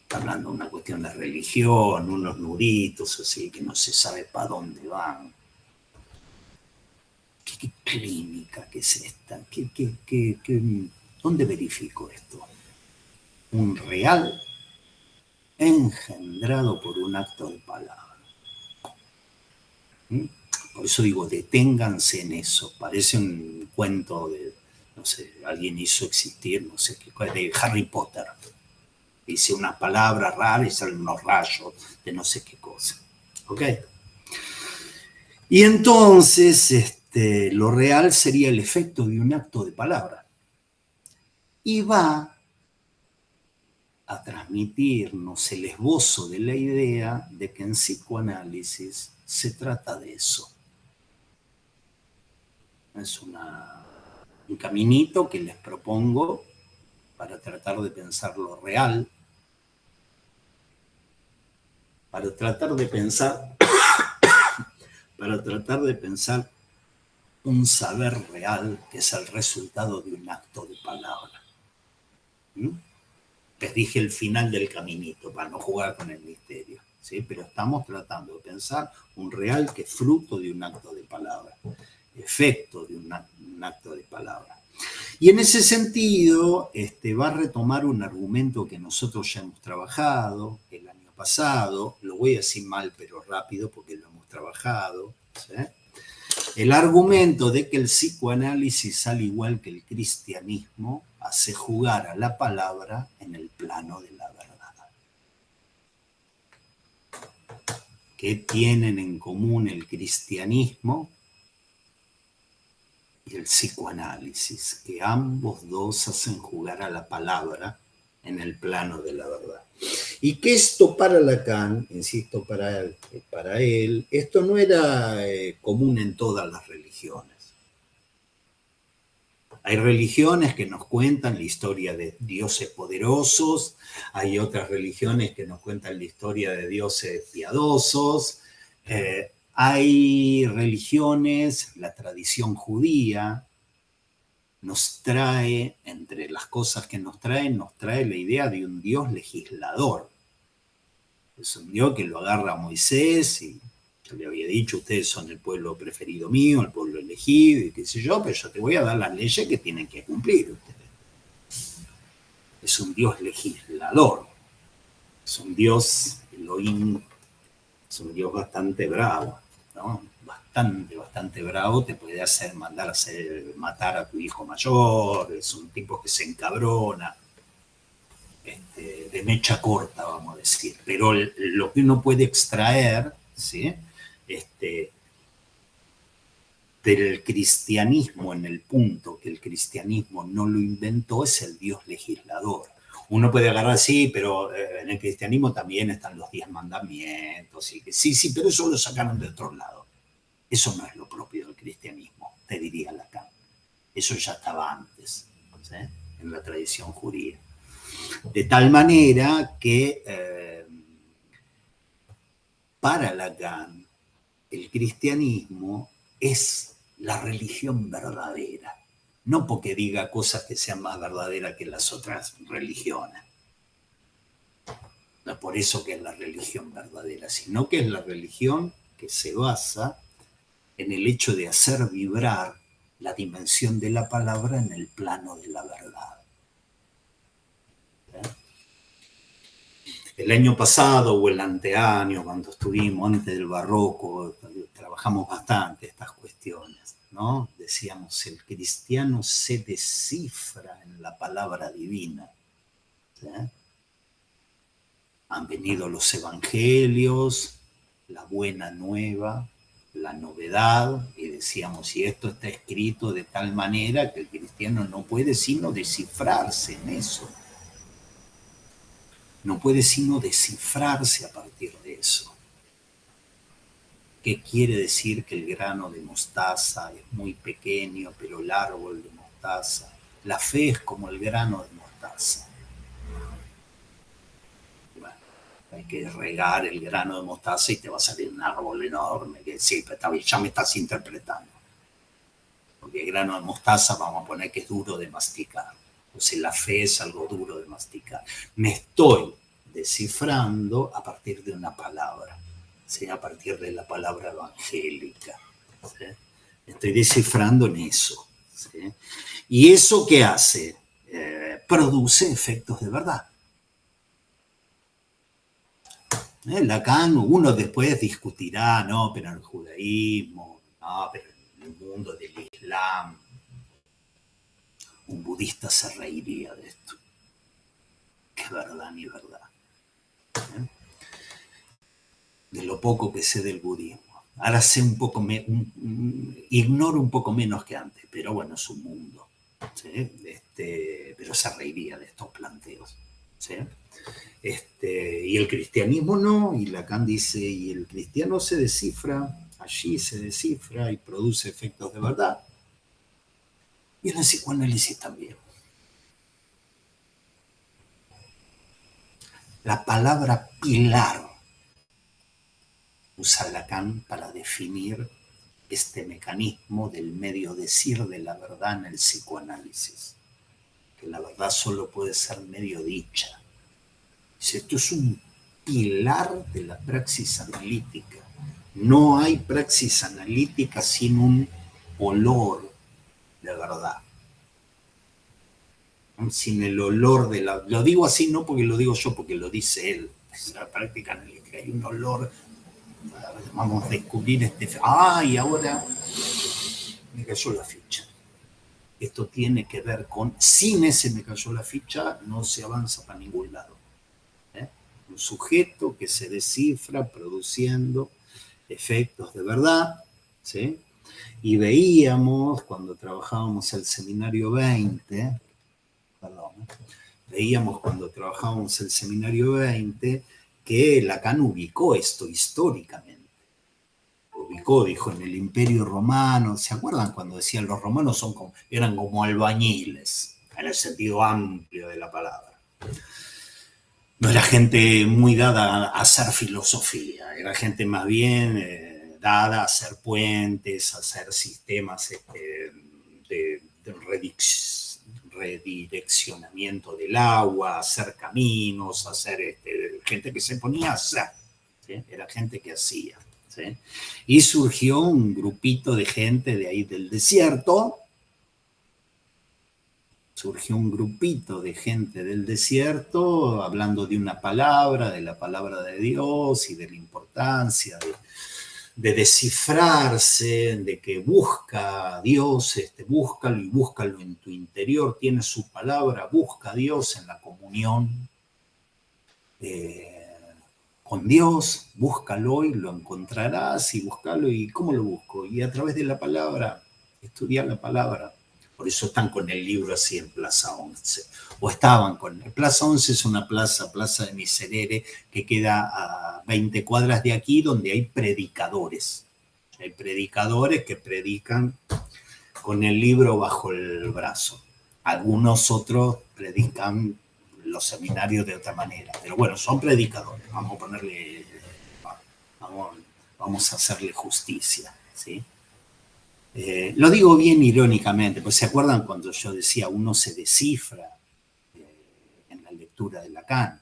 Está hablando de una cuestión de religión, unos nuditos así que no se sabe para dónde van. ¿Qué clínica que es esta? ¿Dónde verifico esto? Un real engendrado por un acto de palabra. Por eso digo, deténganse en eso. Parece un cuento de, no sé, alguien hizo existir, no sé qué, de Harry Potter. Dice unas palabras raras y salen unos rayos de no sé qué cosa. ¿Ok? Y entonces, lo real sería el efecto de un acto de palabra. Y va a transmitirnos el esbozo de la idea de que en psicoanálisis se trata de eso. Es un caminito que les propongo para tratar de pensar lo real, para tratar de pensar un saber real que es el resultado de un acto de palabra. Les dije el final del caminito para no jugar con el misterio, ¿sí? Pero estamos tratando de pensar un real que es fruto de un acto de palabra, efecto de un acto de palabra. Y en ese sentido va a retomar un argumento que nosotros ya hemos trabajado el año pasado, lo voy a decir mal pero rápido porque lo hemos trabajado, ¿sí? El argumento de que el psicoanálisis, al igual que el cristianismo, hace jugar a la palabra en el plano de la verdad. ¿Qué tienen en común el cristianismo y el psicoanálisis? Que ambos dos hacen jugar a la palabra en el plano de la verdad. Y que esto para Lacan, insisto, para él, esto no era común en todas las religiones. Hay religiones que nos cuentan la historia de dioses poderosos, hay otras religiones que nos cuentan la historia de dioses piadosos, hay religiones, la tradición judía nos trae, entre las cosas que nos trae la idea de un Dios legislador. Es un Dios que lo agarra a Moisés y yo le había dicho, ustedes son el pueblo preferido mío, el pueblo elegido y qué sé yo, pero yo te voy a dar las leyes que tienen que cumplir ustedes. Es un Dios legislador, es un Dios Elohim, es un Dios bastante bravo, ¿no? Bastante bravo, te puede hacer mandar matar a tu hijo mayor, es un tipo que se encabrona, de mecha corta, vamos a decir. Pero lo que uno puede extraer, ¿sí? Del cristianismo, en el punto que el cristianismo no lo inventó, es el Dios legislador. Uno puede agarrar, sí, pero en el cristianismo también están los 10 mandamientos. Sí, pero eso lo sacaron de otro lado. Eso no es lo propio del cristianismo, te diría Lacan. Eso ya estaba antes, ¿sí? En la tradición judía. De tal manera que para Lacan el cristianismo es la religión verdadera, no porque diga cosas que sean más verdaderas que las otras religiones. No es por eso que es la religión verdadera, sino que es la religión que se basa en el hecho de hacer vibrar la dimensión de la palabra en el plano de la verdad. El año pasado o el anteaño, cuando estuvimos antes del barroco, trabajamos bastante estas cuestiones, ¿no? Decíamos, el cristiano se descifra en la palabra divina, ¿sí? Han venido los evangelios, la buena nueva, la novedad, y decíamos, y esto está escrito de tal manera que el cristiano no puede sino descifrarse en eso. No puede sino descifrarse a partir de eso. ¿Qué quiere decir que el grano de mostaza es muy pequeño, pero el árbol de mostaza? La fe es como el grano de mostaza. Bueno, hay que regar el grano de mostaza y te va a salir un árbol enorme. Que sí, pero ya me estás interpretando. porque el grano de mostaza vamos a poner que es duro de masticar. O sea, la fe es algo duro de masticar. Me estoy descifrando a partir de una palabra, ¿sí? A partir de la palabra evangélica, ¿sí? Estoy descifrando en eso, ¿sí? ¿Y eso qué hace? Produce efectos de verdad. Lacan, uno después discutirá, no, pero en el judaísmo, no, pero en el mundo del Islam, un budista se reiría de esto. Qué verdad ni verdad. ¿Eh? De lo poco que sé del budismo. Ahora sé un poco, ignoro un poco menos que antes, pero bueno, es un mundo. ¿Sí? Pero se reiría de estos planteos. ¿Sí? Y el cristianismo no, y Lacan dice, y el cristiano se descifra, allí se descifra y produce efectos de verdad. Y el psicoanálisis también. La palabra pilar usa Lacan para definir este mecanismo del medio decir de la verdad en el psicoanálisis, que la verdad solo puede ser medio dicha. Dice, esto es un pilar de la praxis analítica. No hay praxis analítica sin un olor de verdad. Sin el olor de la... Lo digo así no porque lo digo yo, porque lo dice él. Es la práctica analítica. Hay un olor... Vamos a descubrir y ahora me cayó la ficha. Esto tiene que ver con... Sin ese me cayó la ficha no se avanza para ningún lado. Un sujeto que se descifra produciendo efectos de verdad, ¿sí? Y veíamos cuando trabajábamos el seminario 20, veíamos cuando trabajábamos el seminario 20 que Lacan ubicó esto históricamente. Ubicó, dijo, en el Imperio Romano, ¿se acuerdan cuando decían los romanos eran como albañiles, en el sentido amplio de la palabra? No era gente muy dada a hacer filosofía, era gente más bien dada a hacer puentes, a hacer sistemas de redireccionamiento del agua, hacer caminos, hacer gente que se ponía a hacer, ¿sí? Era gente que hacía, ¿sí? Y surgió un grupito de gente de ahí del desierto. Surgió un grupito de gente del desierto hablando de una palabra, de la palabra de Dios y de la importancia de descifrarse, de que busca a Dios, búscalo y búscalo en tu interior, tiene su palabra, busca a Dios en la comunión con Dios, búscalo y lo encontrarás y búscalo y ¿cómo lo busco? Y a través de la palabra, estudiar la palabra. Por eso están con el libro así en Plaza 11. O estaban con... Plaza 11 es una plaza de Miserere, que queda a 20 cuadras de aquí, donde hay predicadores. Hay predicadores que predican con el libro bajo el brazo. Algunos otros predican los seminarios de otra manera. Pero bueno, son predicadores. Vamos a ponerle... Vamos a hacerle justicia, ¿sí? Lo digo bien irónicamente, pues se acuerdan cuando yo decía uno se descifra en la lectura de Lacan,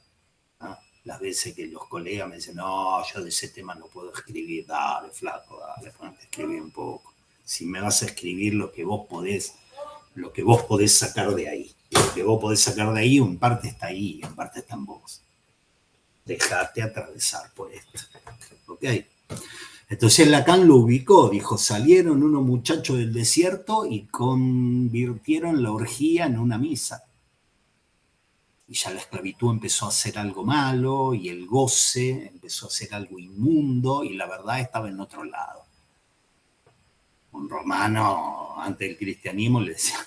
¿no? Las veces que los colegas me dicen, no, yo de ese tema no puedo escribir, dale, flaco, dale, ponete a escribir un poco. Si me vas a escribir lo que vos podés sacar de ahí. Lo que vos podés sacar de ahí, en parte está ahí, en parte está en vos. Dejate atravesar por esto. ¿Ok? Entonces Lacan lo ubicó, dijo, salieron unos muchachos del desierto y convirtieron la orgía en una misa. Y ya la esclavitud empezó a ser algo malo y el goce empezó a ser algo inmundo y la verdad estaba en otro lado. Un romano, antes del cristianismo, le decía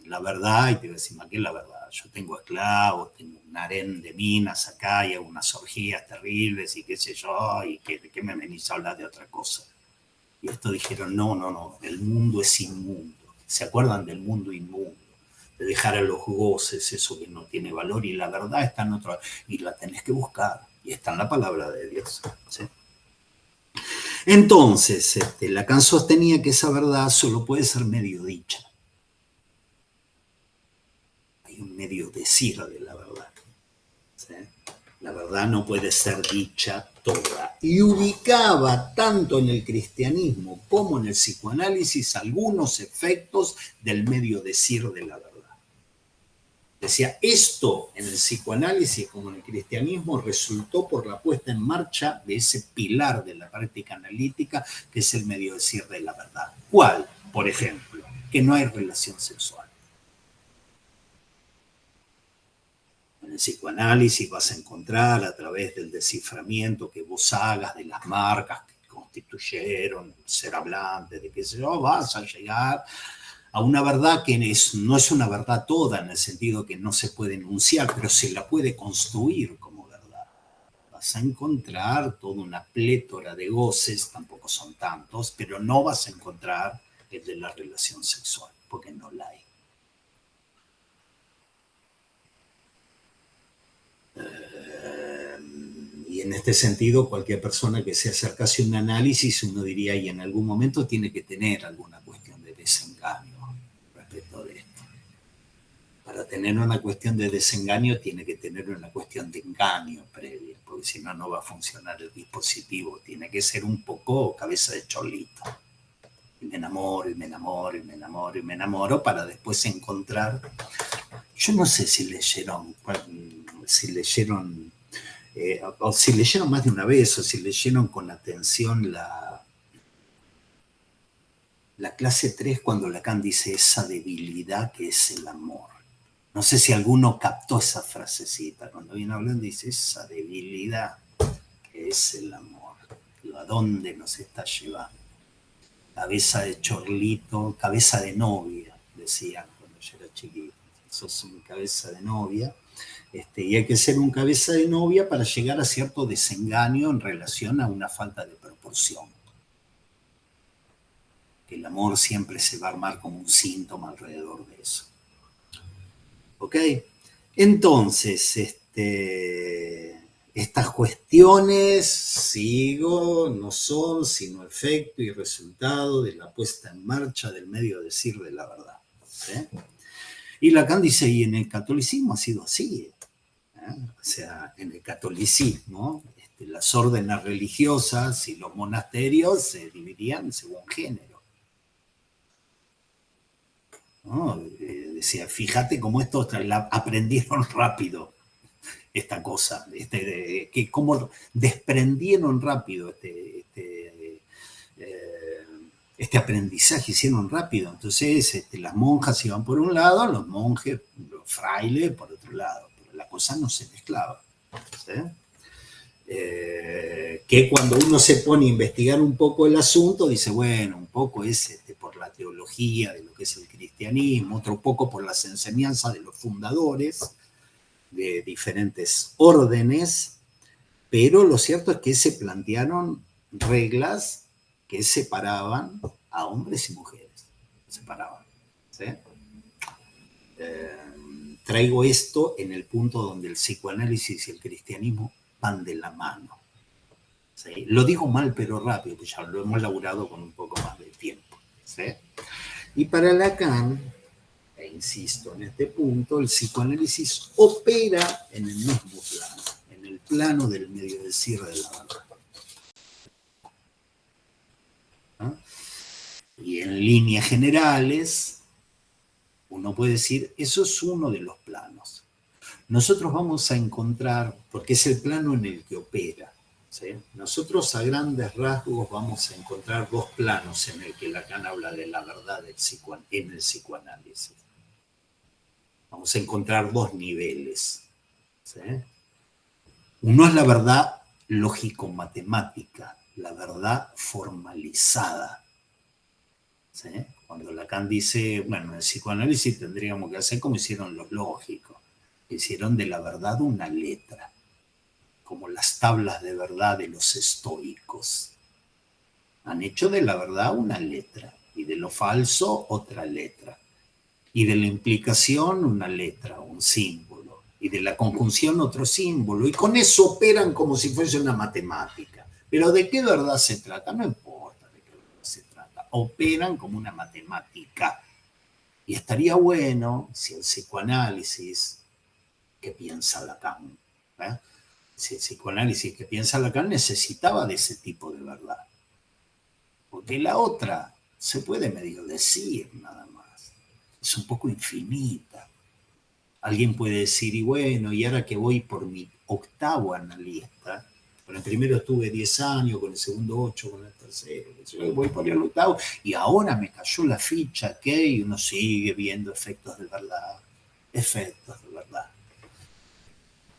la verdad, y te iba a decir, ¿qué es la verdad? Yo tengo esclavos, tengo un harén de minas acá y hago unas orgías terribles y qué sé yo, y ¿qué me venís a hablar de otra cosa? Y estos dijeron, no, el mundo es inmundo. ¿Se acuerdan del mundo inmundo? De dejar a los goces, eso que no tiene valor, y la verdad está en otro, y la tenés que buscar, y está en la palabra de Dios, ¿sí? Entonces, Lacan sostenía que esa verdad solo puede ser medio dicha. Hay un medio decir de la verdad. ¿Sí? La verdad no puede ser dicha toda. Y ubicaba tanto en el cristianismo como en el psicoanálisis algunos efectos del medio decir de la verdad. Decía, esto en el psicoanálisis como en el cristianismo resultó por la puesta en marcha de ese pilar de la práctica analítica que es el medio decir de la verdad. ¿Cuál? Por ejemplo, que no hay relación sexual. En el psicoanálisis vas a encontrar a través del desciframiento que vos hagas de las marcas que constituyeron el ser hablante, de qué sé yo, vas a llegar a una verdad que no es una verdad toda, en el sentido que no se puede enunciar, pero se la puede construir como verdad. Vas a encontrar toda una plétora de goces, tampoco son tantos, pero no vas a encontrar el de la relación sexual, porque no la hay. Y en este sentido, cualquier persona que se acercase a un análisis, uno diría, y en algún momento tiene que tener alguna cuestión de desengaño respecto de esto. Para tener una cuestión de desengaño, tiene que tener una cuestión de engaño previa, porque si no, no va a funcionar el dispositivo. Tiene que ser un poco cabeza de cholito. Y me enamoro, y me enamoro, y me enamoro, y me enamoro, para después encontrar. Yo no sé si leyeron o si leyeron más de una vez, o si leyeron con atención la clase 3 cuando Lacan dice esa debilidad que es el amor. No sé si alguno captó esa frasecita. Cuando viene hablando dice esa debilidad que es el amor. ¿A dónde nos está llevando? Cabeza de chorlito, cabeza de novia, decían cuando yo era chiquito. Sos una cabeza de novia. Y hay que ser un cabeza de novia para llegar a cierto desengaño en relación a una falta de proporción. Que el amor siempre se va a armar como un síntoma alrededor de eso. ¿Ok? Entonces, estas cuestiones, sigo, no son sino efecto y resultado de la puesta en marcha del medio decir de la verdad. ¿Sí? Y Lacan dice, y en el catolicismo ha sido así. O sea, en el catolicismo, las órdenes religiosas y los monasterios se dividían según género. ¿No? Decía, fíjate cómo estos aprendieron rápido esta cosa, que cómo desprendieron rápido este aprendizaje, hicieron rápido. Entonces, las monjas iban por un lado, los monjes, los frailes por otro lado. Pero la cosa no se mezclaba. ¿Sí? Que cuando uno se pone a investigar un poco el asunto, dice, bueno, un poco es por la teología de lo que es el cristianismo, otro poco por las enseñanzas de los fundadores de diferentes órdenes, pero lo cierto es que se plantearon reglas que separaban a hombres y mujeres. Separaban. ¿Sí? Traigo esto en el punto donde el psicoanálisis y el cristianismo van de la mano. ¿Sí? Lo digo mal pero rápido, pues ya lo hemos laburado con un poco más de tiempo. ¿Sí? Y para Lacan, e insisto en este punto, el psicoanálisis opera en el mismo plano, en el plano del medio decir de la verdad. ¿Ah? Y en líneas generales, uno puede decir, eso es uno de los planos. Nosotros vamos a encontrar, porque es el plano en el que opera, ¿sí? Nosotros a grandes rasgos vamos a encontrar dos planos en el que Lacan habla de la verdad en el psicoanálisis. Vamos a encontrar dos niveles. ¿Sí? Uno es la verdad lógico-matemática, la verdad formalizada. ¿Sí? Cuando Lacan dice, bueno, en el psicoanálisis tendríamos que hacer como hicieron los lógicos. Hicieron de la verdad una letra, como las tablas de verdad de los estoicos. Han hecho de la verdad una letra y de lo falso otra letra. Y de la implicación una letra, un símbolo. Y de la conjunción otro símbolo. Y con eso operan como si fuese una matemática. Pero ¿de qué verdad se trata? No importa de qué verdad se trata. Operan como una matemática. Y estaría bueno si el psicoanálisis que piensa Lacan, ¿eh? Si el psicoanálisis que piensa Lacan necesitaba de ese tipo de verdad. Porque la otra se puede medio decir nada más. Es un poco infinita. Alguien puede decir, y bueno, y ahora que voy por mi octavo analista, con el primero estuve 10 años, con el segundo 8, con el tercero, voy por el octavo, y ahora me cayó la ficha que y uno sigue viendo efectos de verdad, efectos de verdad.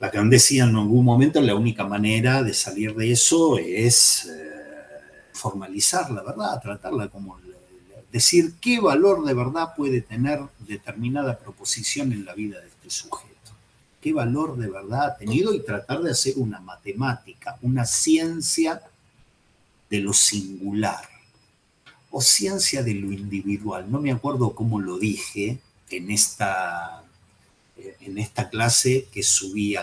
Lacan decía en algún momento la única manera de salir de eso es formalizar la verdad, tratarla como decir qué valor de verdad puede tener determinada proposición en la vida de este sujeto. Qué valor de verdad ha tenido y tratar de hacer una matemática, una ciencia de lo singular o ciencia de lo individual. No me acuerdo cómo lo dije en esta clase que subí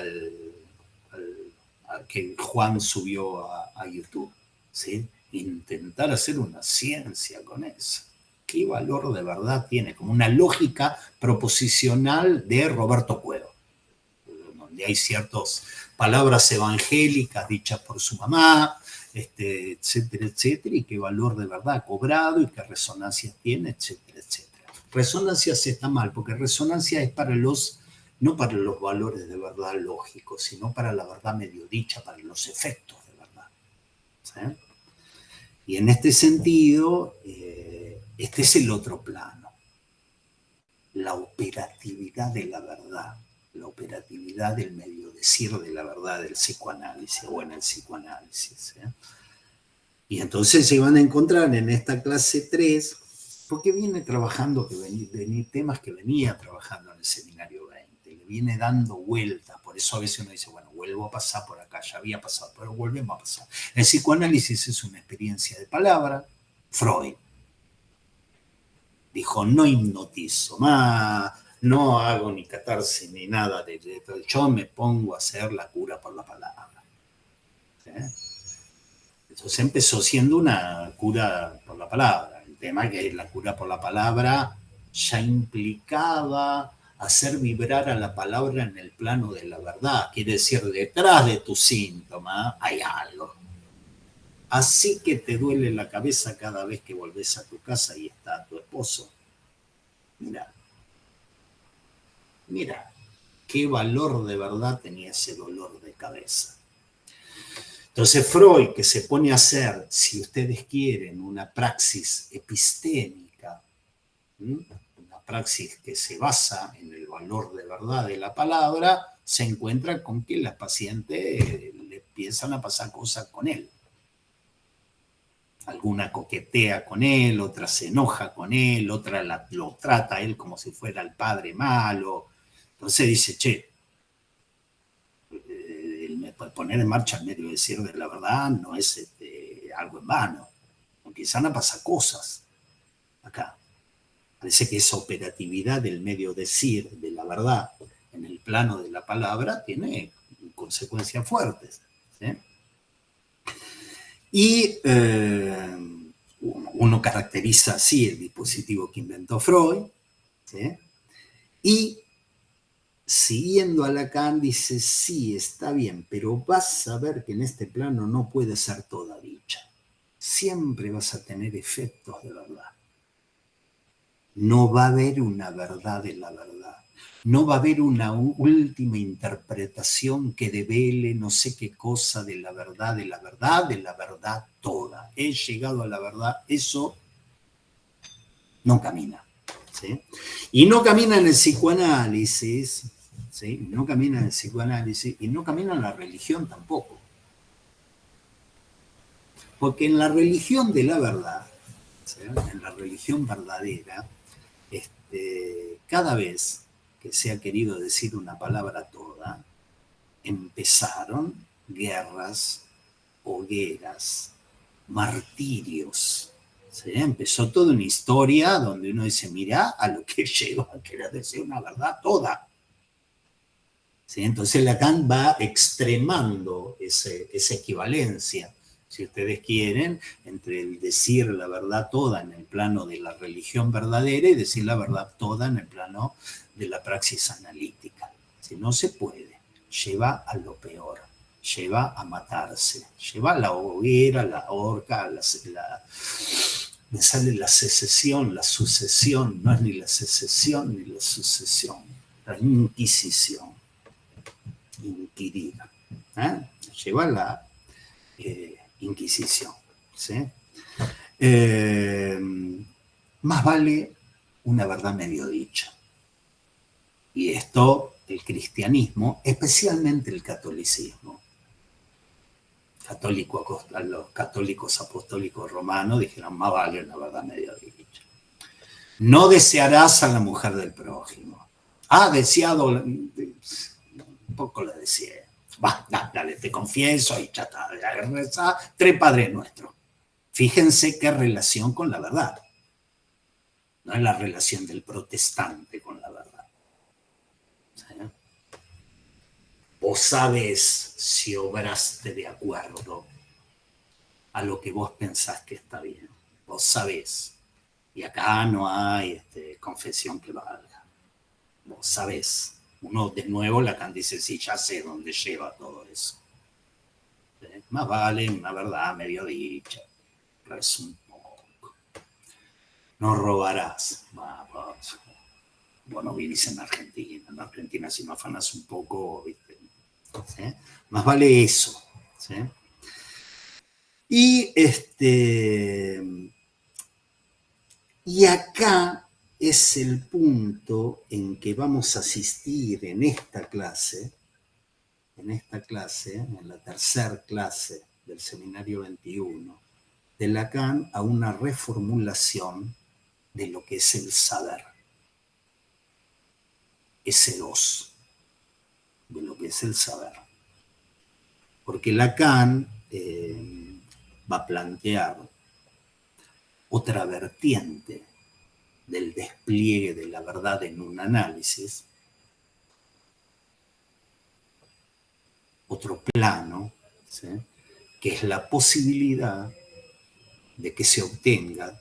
que Juan subió a YouTube. ¿Sí? Intentar hacer una ciencia con eso. ¿Qué valor de verdad tiene? Como una lógica proposicional de Roberto Cuero, donde hay ciertas palabras evangélicas dichas por su mamá, etcétera, etcétera, y qué valor de verdad ha cobrado y qué resonancias tiene, etcétera, etcétera. Resonancias está mal, porque resonancia es para no para los valores de verdad lógicos, sino para la verdad medio dicha, para los efectos de verdad. ¿Sí? Y en este sentido, este es el otro plano, la operatividad de la verdad, la operatividad del medio decir de la verdad del psicoanálisis o en el psicoanálisis. Y entonces se van a encontrar en esta clase 3, porque viene trabajando temas que venía trabajando en el seminario 20, le viene dando vueltas, por eso a veces uno dice, bueno, vuelvo a pasar por acá, ya había pasado, pero volvemos a pasar. El psicoanálisis es una experiencia de palabra. Freud dijo, no hipnotizo más, no hago ni catarsis ni nada, yo me pongo a hacer la cura por la palabra. ¿Sí? Entonces empezó siendo una cura por la palabra. El tema es que la cura por la palabra ya implicaba hacer vibrar a la palabra en el plano de la verdad. Quiere decir, detrás de tu síntoma hay algo. Así que te duele la cabeza cada vez que volvés a tu casa y está tu esposo. Mira, mira, qué valor de verdad tenía ese dolor de cabeza. Entonces Freud, que se pone a hacer, si ustedes quieren, una praxis epistémica, una praxis que se basa en el valor de verdad de la palabra, se encuentra con que las pacientes le empiezan a pasar cosas con él. Alguna coquetea con él, otra se enoja con él, otra lo trata a él como si fuera el padre malo. Entonces dice, che, poner en marcha el medio decir de la verdad no es algo en vano. Empiezan a pasar cosas acá. Parece que esa operatividad del medio decir de la verdad en el plano de la palabra tiene consecuencias fuertes. ¿Sí? Y uno caracteriza así el dispositivo que inventó Freud. ¿Sí? Y siguiendo a Lacan dice, sí, está bien, pero vas a ver que en este plano no puede ser toda dicha. Siempre vas a tener efectos de verdad. No va a haber una verdad de la verdad. No va a haber una última interpretación que devele no sé qué cosa de la verdad, de la verdad, de la verdad toda. He llegado a la verdad, eso no camina. ¿Sí? Y no camina en el psicoanálisis, ¿sí? No camina en el psicoanálisis y no camina en la religión tampoco. Porque en la religión de la verdad, ¿sí? En la religión verdadera, cada vez que se ha querido decir una palabra toda, empezaron guerras, hogueras, martirios. ¿Sí? Empezó toda una historia donde uno dice, mira a lo que lleva a querer decir una verdad toda. ¿Sí? Entonces Lacan va extremando esa equivalencia Si ustedes quieren, entre el decir la verdad toda en el plano de la religión verdadera y decir la verdad toda en el plano de la praxis analítica. Si no se puede, lleva a lo peor, lleva a matarse, lleva a la hoguera, la horca, me sale la secesión, la sucesión, no es ni la secesión ni la sucesión, la inquisición, inquirir, lleva a la Inquisición. ¿Sí? Más vale una verdad medio dicha. Y esto, el cristianismo, especialmente el catolicismo, los católicos apostólicos romanos dijeron, más vale una verdad medio dicha. No desearás a la mujer del prójimo. Deseado, un poco la deseé. Va, dale, te confieso, y ya está, reza, 3 Padres Nuestros. Fíjense qué relación con la verdad. No es la relación del protestante con la verdad. ¿Sí? Vos sabés si obraste de acuerdo a lo que vos pensás que está bien. Vos sabés. Y acá no hay confesión que valga. Vos sabés. Uno de nuevo Lacan dice, sí, ya sé dónde lleva todo eso. ¿Sí? Más vale una verdad medio dicha. Es un poco. No robarás. Vos no vivís en Argentina. En Argentina si no afanas un poco, ¿viste? ¿Sí? Más vale eso. ¿Sí? Y acá es el punto en que vamos a asistir en esta clase, en la tercera clase del Seminario 21, de Lacan a una reformulación de lo que es el saber. Ese 2, de lo que es el saber. Porque Lacan va a plantear otra vertiente del despliegue de la verdad en un análisis, otro plano, ¿sí? Que es la posibilidad de que se obtenga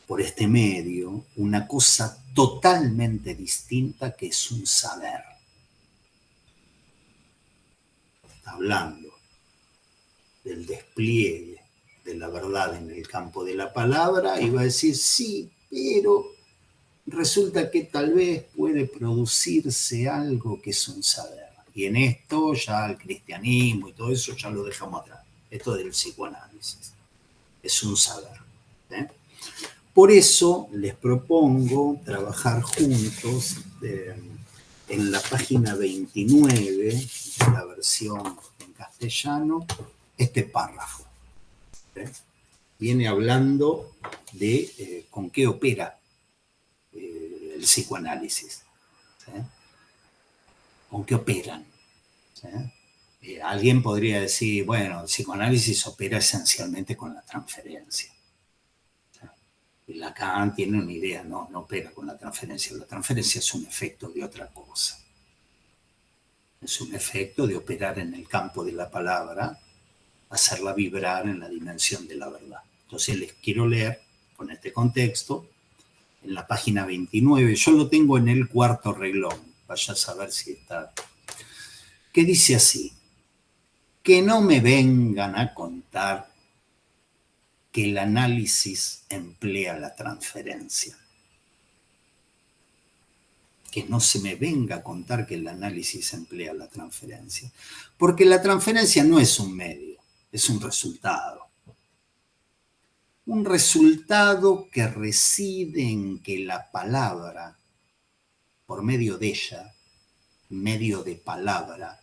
por este medio una cosa totalmente distinta que es un saber. Está hablando del despliegue de la verdad en el campo de la palabra y va a decir, sí, pero resulta que tal vez puede producirse algo que es un saber. Y en esto ya el cristianismo y todo eso ya lo dejamos atrás. Esto del psicoanálisis. Es un saber. ¿Eh? Por eso les propongo trabajar juntos en la página 29 de la versión en castellano, este párrafo. Viene hablando de con qué opera el psicoanálisis. ¿Sí? ¿Con qué operan? ¿Sí? Alguien podría decir, bueno, el psicoanálisis opera esencialmente con la transferencia. Y Lacan tiene una idea, no opera con la transferencia. La transferencia es un efecto de otra cosa. Es un efecto de operar en el campo de la palabra, hacerla vibrar en la dimensión de la verdad. Entonces les quiero leer con este contexto en la página 29. Yo lo tengo en el 4º renglón. Vaya a saber si está. Que dice así: que no me vengan a contar que el análisis emplea la transferencia. Que no se me venga a contar que el análisis emplea la transferencia. Porque la transferencia no es un medio, es un resultado. Un resultado que reside en que la palabra, por medio de ella, medio de palabra,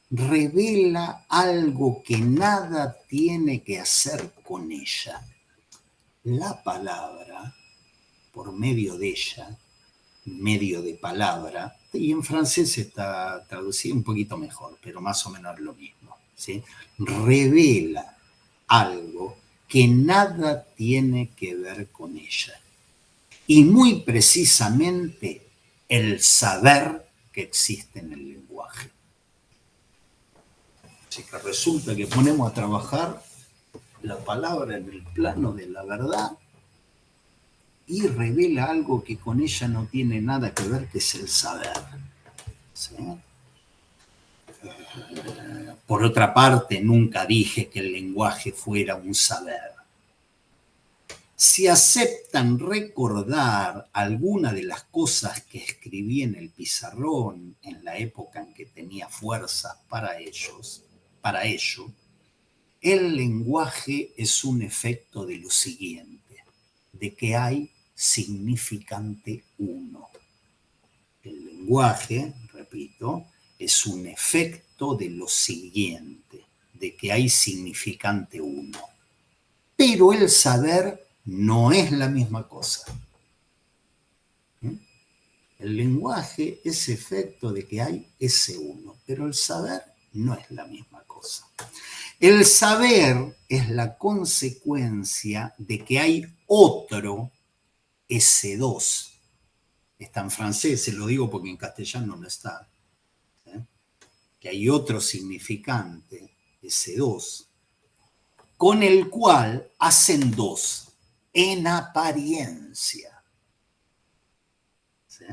revela algo que nada tiene que hacer con ella. La palabra, por medio de ella, medio de palabra, y en francés está traducido un poquito mejor, pero más o menos lo mismo, ¿sí? Revela algo que nada tiene que ver con ella. Y muy precisamente el saber que existe en el lenguaje. Así que resulta que ponemos a trabajar la palabra en el plano de la verdad y revela algo que con ella no tiene nada que ver, que es el saber. ¿Sí? Por otra parte, nunca dije que el lenguaje fuera un saber. Si aceptan recordar alguna de las cosas que escribí en el pizarrón en la época en que tenía fuerza para ello, el lenguaje es un efecto de lo siguiente, de que hay significante uno. El lenguaje, repito, es un efecto de lo siguiente, de que hay significante uno. Pero el saber no es la misma cosa. El lenguaje es efecto de que hay ese uno, pero el saber no es la misma cosa. El saber es la consecuencia de que hay otro ese dos. Está en francés, se lo digo porque en castellano no está. Que hay otro significante, ese dos, con el cual hacen dos, en apariencia. ¿Sí?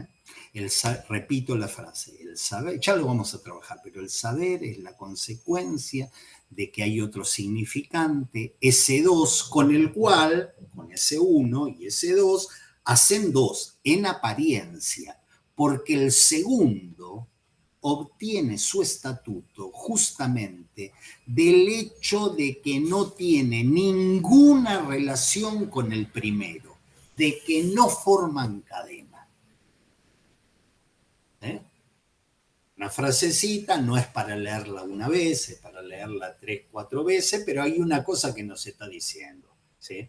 Repito la frase, el saber, ya lo vamos a trabajar, pero el saber es la consecuencia de que hay otro significante, ese dos, con el cual, con ese uno y ese dos, hacen dos, en apariencia, porque el segundo obtiene su estatuto justamente del hecho de que no tiene ninguna relación con el primero, de que no forman cadena. Una frasecita no es para leerla una vez, es para leerla 3, 4 veces, pero hay una cosa que nos está diciendo, ¿sí?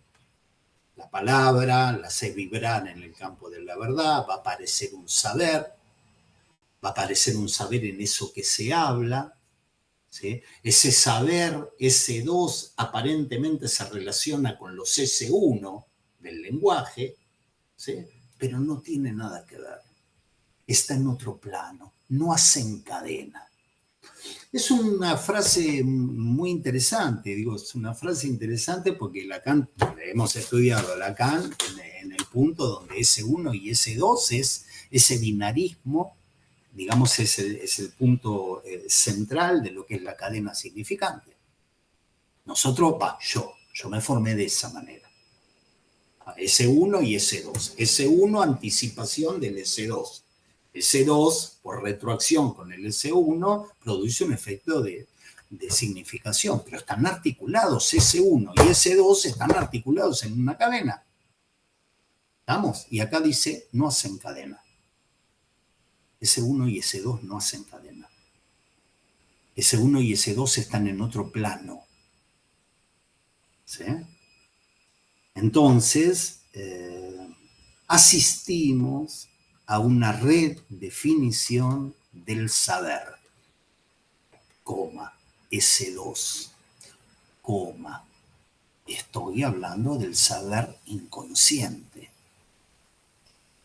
La palabra la hace vibrar en el campo de la verdad, va a aparecer un saber en eso que se habla, ¿sí? Ese saber, ese dos, aparentemente se relaciona con los S1 del lenguaje, ¿sí? Pero no tiene nada que ver. Está en otro plano, no hacen cadena. Es una frase muy interesante, digo, es una frase interesante porque Lacan, hemos estudiado Lacan en el punto donde S1 y S2 es ese binarismo, digamos, es el punto central de lo que es la cadena significante. Nosotros, yo me formé de esa manera. S1 y S2. S1, anticipación del S2. S2, por retroacción con el S1, produce un efecto de significación, pero están articulados, S1 y S2 están articulados en una cadena. ¿Estamos? Y acá dice, no hacen cadena. S1 y S2 no hacen cadena. S1 y S2 están en otro plano. ¿Sí? Entonces, asistimos a una redefinición del saber, coma, S2, coma. Estoy hablando del saber inconsciente.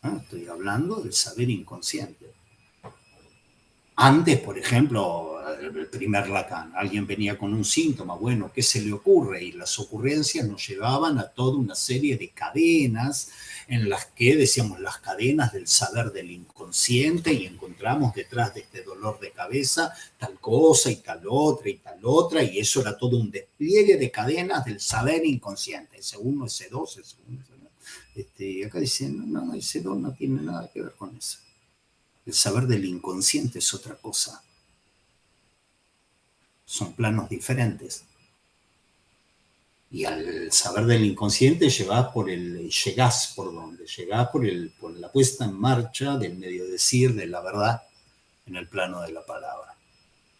Estoy hablando del saber inconsciente. Antes, por ejemplo, el primer Lacan, alguien venía con un síntoma, bueno, ¿qué se le ocurre? Y las ocurrencias nos llevaban a toda una serie de cadenas en las que decíamos las cadenas del saber del inconsciente y encontramos detrás de este dolor de cabeza tal cosa y tal otra, y eso era todo un despliegue de cadenas del saber inconsciente, ese uno, ese dos, ese uno, ese dos. Y acá dicen, no, ese dos no tiene nada que ver con eso. El saber del inconsciente es otra cosa. Son planos diferentes. Y al saber del inconsciente llegás por donde, llegás por la puesta en marcha del medio decir, de la verdad, en el plano de la palabra.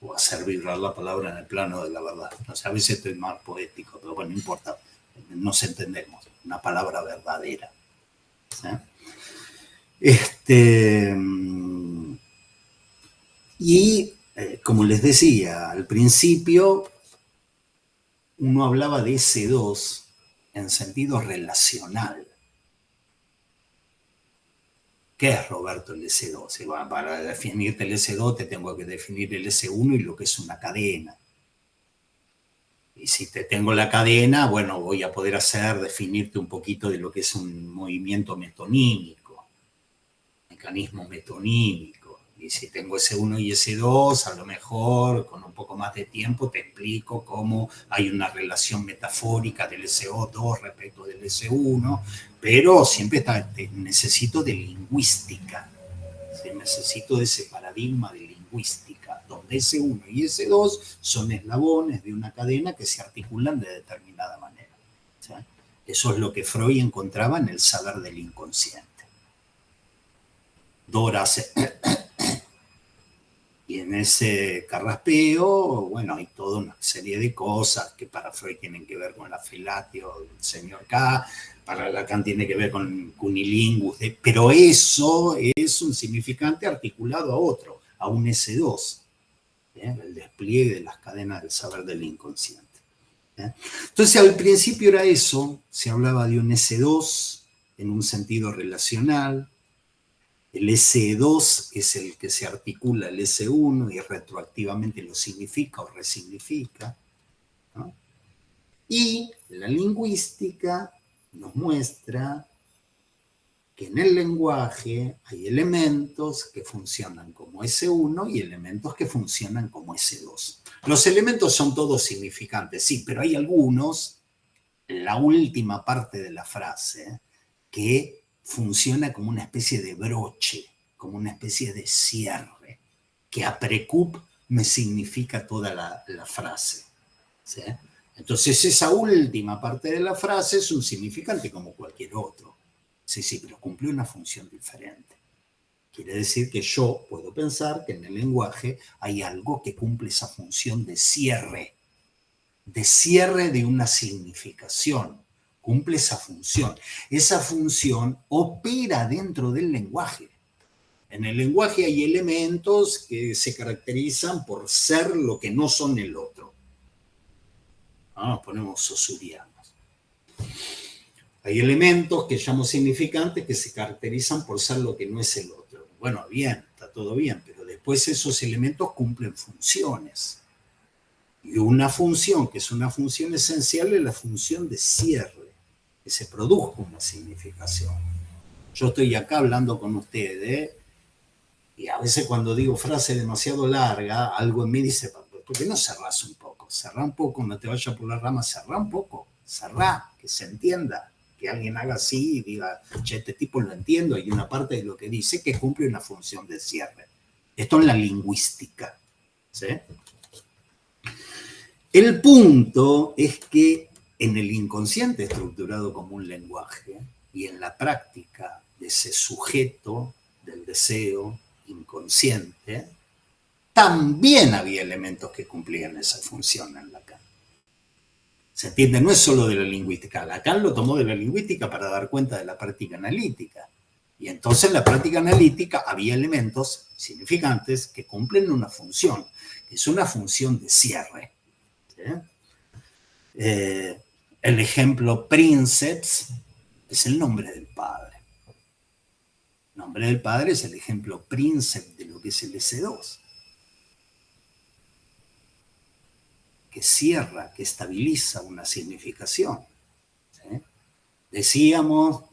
O hacer vibrar la palabra en el plano de la verdad. O sea, a veces estoy más poético, pero bueno, no importa. Nos entendemos. Una palabra verdadera. ¿Sí? Y como les decía al principio, uno hablaba de S2 en sentido relacional. ¿Qué es, Roberto, el S2? Para definirte el S2 te tengo que definir el S1 y lo que es una cadena. Y si te tengo la cadena, bueno, voy a poder definirte un poquito de lo que es un movimiento metonímico, mecanismo metonímico. Y si tengo S1 y S2, a lo mejor con un poco más de tiempo te explico cómo hay una relación metafórica del SO2 respecto del S1, pero siempre necesito de lingüística. ¿Sí? Necesito de ese paradigma de lingüística, donde S1 y S2 son eslabones de una cadena que se articulan de determinada manera. ¿Sí? Eso es lo que Freud encontraba en el saber del inconsciente. Dora se... Y en ese carraspeo, bueno, hay toda una serie de cosas que para Freud tienen que ver con la felatio del señor K, para Lacan tiene que ver con cunilingus, pero eso es un significante articulado a otro, a un S2, el despliegue de las cadenas del saber del inconsciente. Entonces al principio era eso, se hablaba de un S2 en un sentido relacional. El S2 es el que se articula el S1 y retroactivamente lo significa o resignifica, ¿no? Y la lingüística nos muestra que en el lenguaje hay elementos que funcionan como S1 y elementos que funcionan como S2. Los elementos son todos significantes, sí, pero hay algunos, la última parte de la frase, que funciona como una especie de broche, como una especie de cierre, que a precup me significa toda la frase. ¿Sí? Entonces esa última parte de la frase es un significante como cualquier otro. Sí, sí, pero cumple una función diferente. Quiere decir que yo puedo pensar que en el lenguaje hay algo que cumple esa función de cierre de una significación. Cumple esa función. Esa función opera dentro del lenguaje. En el lenguaje hay elementos que se caracterizan por ser lo que no son el otro. Nos ponemos sosurianos. Hay elementos que llamo significantes que se caracterizan por ser lo que no es el otro. Bueno, bien, está todo bien, pero después esos elementos cumplen funciones. Y una función, que es una función esencial, es la función de cierre, que se produzca una significación. Yo estoy acá hablando con ustedes, y a veces cuando digo frase demasiado larga, algo en mí dice, ¿por qué no cerrás un poco? Cerrá un poco, no te vayas por la rama, cerrá un poco, cerrá, que se entienda, que alguien haga así y diga, che, este tipo lo entiendo, hay una parte de lo que dice que cumple una función de cierre. Esto en la lingüística, ¿sí? El punto es que en el inconsciente estructurado como un lenguaje y en la práctica de ese sujeto del deseo inconsciente, también había elementos que cumplían esa función en Lacan. ¿Se entiende? No es solo de la lingüística. Lacan lo tomó de la lingüística para dar cuenta de la práctica analítica. Y entonces en la práctica analítica había elementos significantes que cumplen una función, que es una función de cierre. ¿Sí? El ejemplo Princeps es el nombre del padre. El nombre del padre es el ejemplo Princeps de lo que es el S2. Que cierra, que estabiliza una significación. ¿Sí? Decíamos,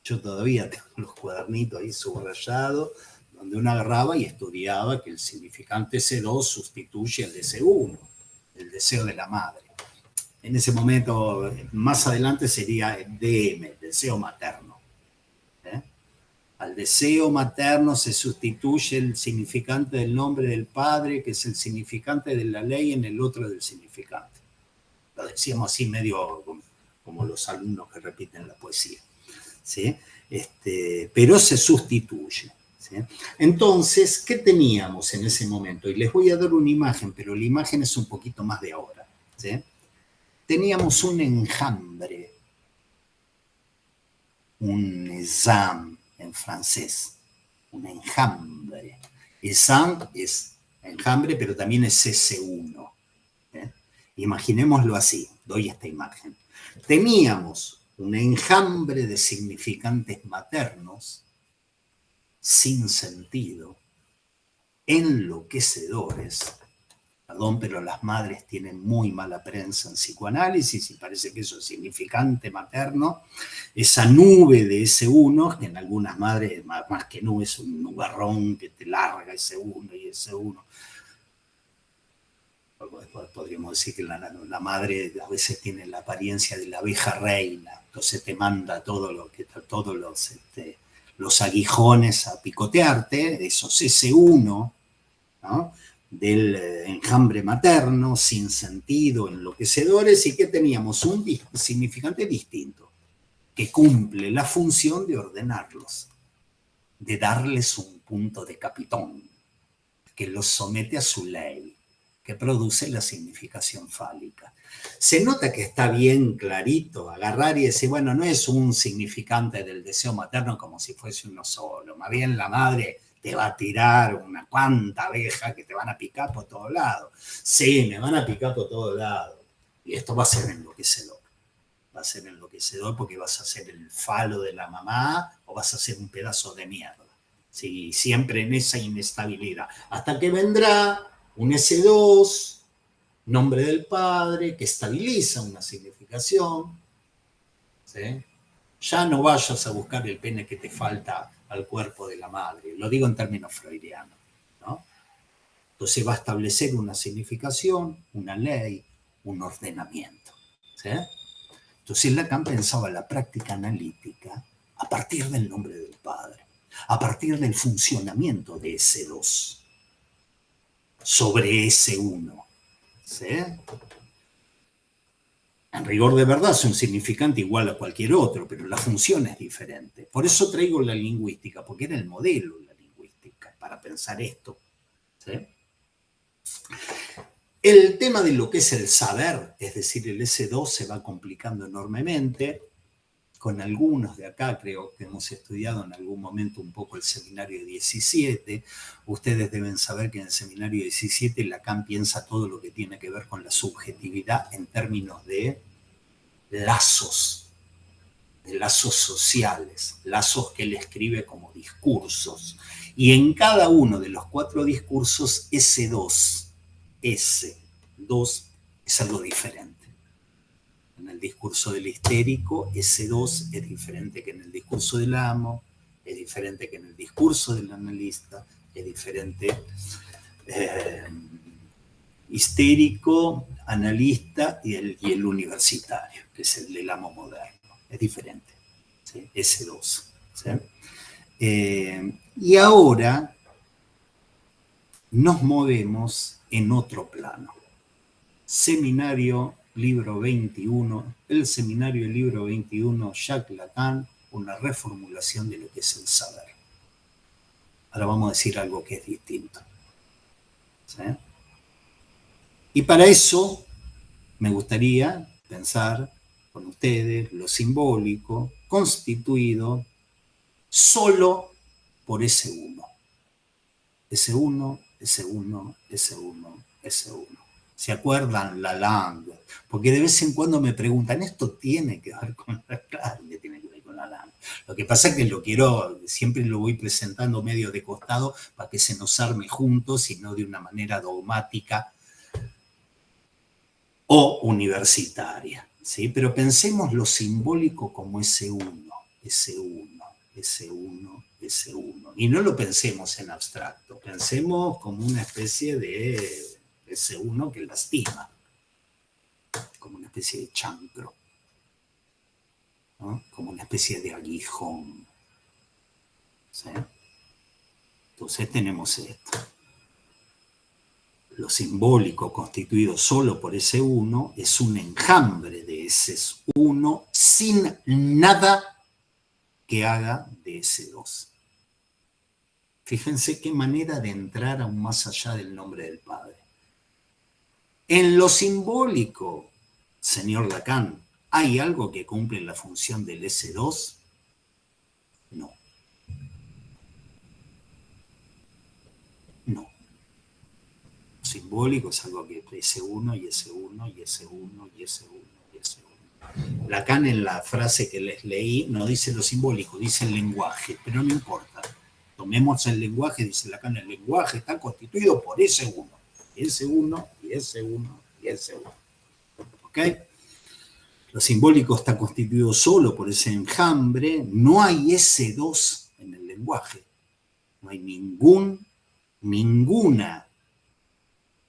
yo todavía tengo los cuadernitos ahí subrayados, donde uno agarraba y estudiaba que el significante S2 sustituye al S1, el deseo de la madre. En ese momento, más adelante sería el DM, deseo materno. Al deseo materno se sustituye el significante del nombre del padre, que es el significante de la ley, en el otro del significante. Lo decíamos así medio como los alumnos que repiten la poesía. ¿Sí? Pero se sustituye. ¿Sí? Entonces, ¿qué teníamos en ese momento? Y les voy a dar una imagen, pero la imagen es un poquito más de ahora. ¿Sí? Teníamos un enjambre, un exam en francés, un enjambre. Exam es enjambre, pero también es S1. Imaginémoslo así, doy esta imagen. Teníamos un enjambre de significantes maternos sin sentido, enloquecedores, Perdón, pero las madres tienen muy mala prensa en psicoanálisis y parece que eso es significante materno. Esa nube de ese uno, que en algunas madres, más que nube, es un nubarrón que te larga ese uno y ese uno. Podríamos decir que la madre a veces tiene la apariencia de la abeja reina, entonces te manda todos los aguijones a picotearte, esos S1, ¿no? Del enjambre materno, sin sentido, enloquecedores, y que teníamos un significante distinto, que cumple la función de ordenarlos, de darles un punto de capitón, que los somete a su ley, que produce la significación fálica. Se nota que está bien clarito agarrar y decir, bueno, no es un significante del deseo materno como si fuese uno solo, más bien la madre te va a tirar una cuanta abeja que te van a picar por todos lados. Sí, me van a picar por todos lados. Y esto va a ser enloquecedor. Va a ser enloquecedor porque vas a ser el falo de la mamá o vas a ser un pedazo de mierda. Sí, siempre en esa inestabilidad. Hasta que vendrá un S2, nombre del padre, que estabiliza una significación. ¿Sí? Ya no vayas a buscar el pene que te falta al cuerpo de la madre. Lo digo en términos freudianos, ¿no? Entonces va a establecer una significación, una ley, un ordenamiento. ¿Sí? Entonces Lacan pensaba la práctica analítica a partir del nombre del padre, a partir del funcionamiento de ese 2 sobre ese 1. ¿Sí? En rigor de verdad es un significante igual a cualquier otro, pero la función es diferente. Por eso traigo la lingüística, porque era el modelo de la lingüística para pensar esto. ¿Sí? El tema de lo que es el saber, es decir, el S2, se va complicando enormemente. Con algunos de acá, creo que hemos estudiado en algún momento un poco el seminario 17. Ustedes deben saber que en el seminario 17 Lacan piensa todo lo que tiene que ver con la subjetividad en términos de lazos sociales, lazos que él escribe como discursos. Y en cada uno de los 4 discursos, ese 2 es algo diferente. En el discurso del histérico, ese 2 es diferente que en el discurso del amo, es diferente que en el discurso del analista, es diferente histérico, analista y el universitario, que es el del amo moderno. Es diferente, ¿sí? Ese 2. ¿Sí? Y ahora nos movemos en otro plano. Seminario, libro 21, el seminario del libro 21, Jacques Lacan, una reformulación de lo que es el saber. Ahora vamos a decir algo que es distinto. ¿Sí? Y para eso me gustaría pensar con ustedes lo simbólico constituido solo por ese 1. Ese 1, ese 1, ese 1, ese 1. ¿Se acuerdan? Lalande. Porque de vez en cuando me preguntan, ¿esto tiene que ver con la clase? ¿Qué tiene que ver con Lalande? Lo que pasa es que siempre lo voy presentando medio de costado para que se nos arme juntos y no de una manera dogmática o universitaria. ¿Sí? Pero pensemos lo simbólico como ese 1, ese 1, ese 1, ese 1. Y no lo pensemos en abstracto, pensemos como una especie de ese 1 que lastima, como una especie de chancro, ¿no? Como una especie de aguijón. ¿Sí? Entonces tenemos esto. Lo simbólico constituido solo por ese 1 es un enjambre de ese 1 sin nada que haga de ese 2. Fíjense qué manera de entrar aún más allá del nombre del Padre. En lo simbólico, señor Lacan, ¿hay algo que cumple la función del S2? No. No. Lo simbólico es algo que S1 y S1 y S1 y S1 y S1. Lacan en la frase que les leí no dice lo simbólico, dice el lenguaje, pero no importa. Tomemos el lenguaje, dice Lacan, el lenguaje está constituido por S1 y S1 y y S1 y S1. ¿Ok? Lo simbólico está constituido solo por ese enjambre, no hay S2 en el lenguaje, no hay ninguna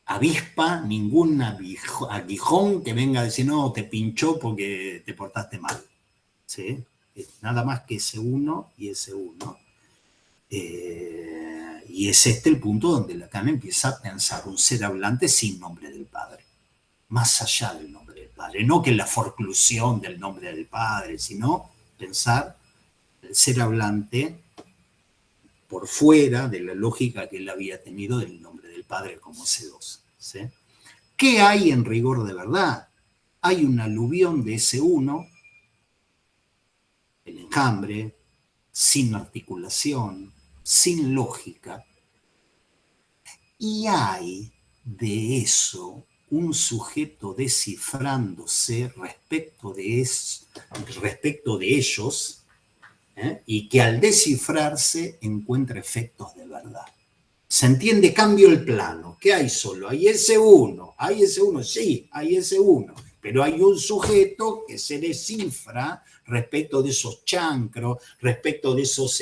avispa, ningún aguijón que venga a decir, no, te pinchó porque te portaste mal. ¿Sí? Nada más que S1 y S1. Y es este el punto donde Lacan empieza a pensar un ser hablante sin nombre del Padre, más allá del nombre del Padre, no que la forclusión del nombre del Padre, sino pensar el ser hablante por fuera de la lógica que él había tenido del nombre del Padre como C2. ¿Sí? ¿Qué hay en rigor de verdad? Hay un aluvión de S1, el enjambre, sin articulación, sin lógica, y hay de eso un sujeto descifrándose respecto de ellos, y que al descifrarse encuentra efectos de verdad. Se entiende, cambio el plano. ¿Qué hay solo? Hay S1, sí, hay S1, pero hay un sujeto que se descifra respecto de esos chancros, respecto de esos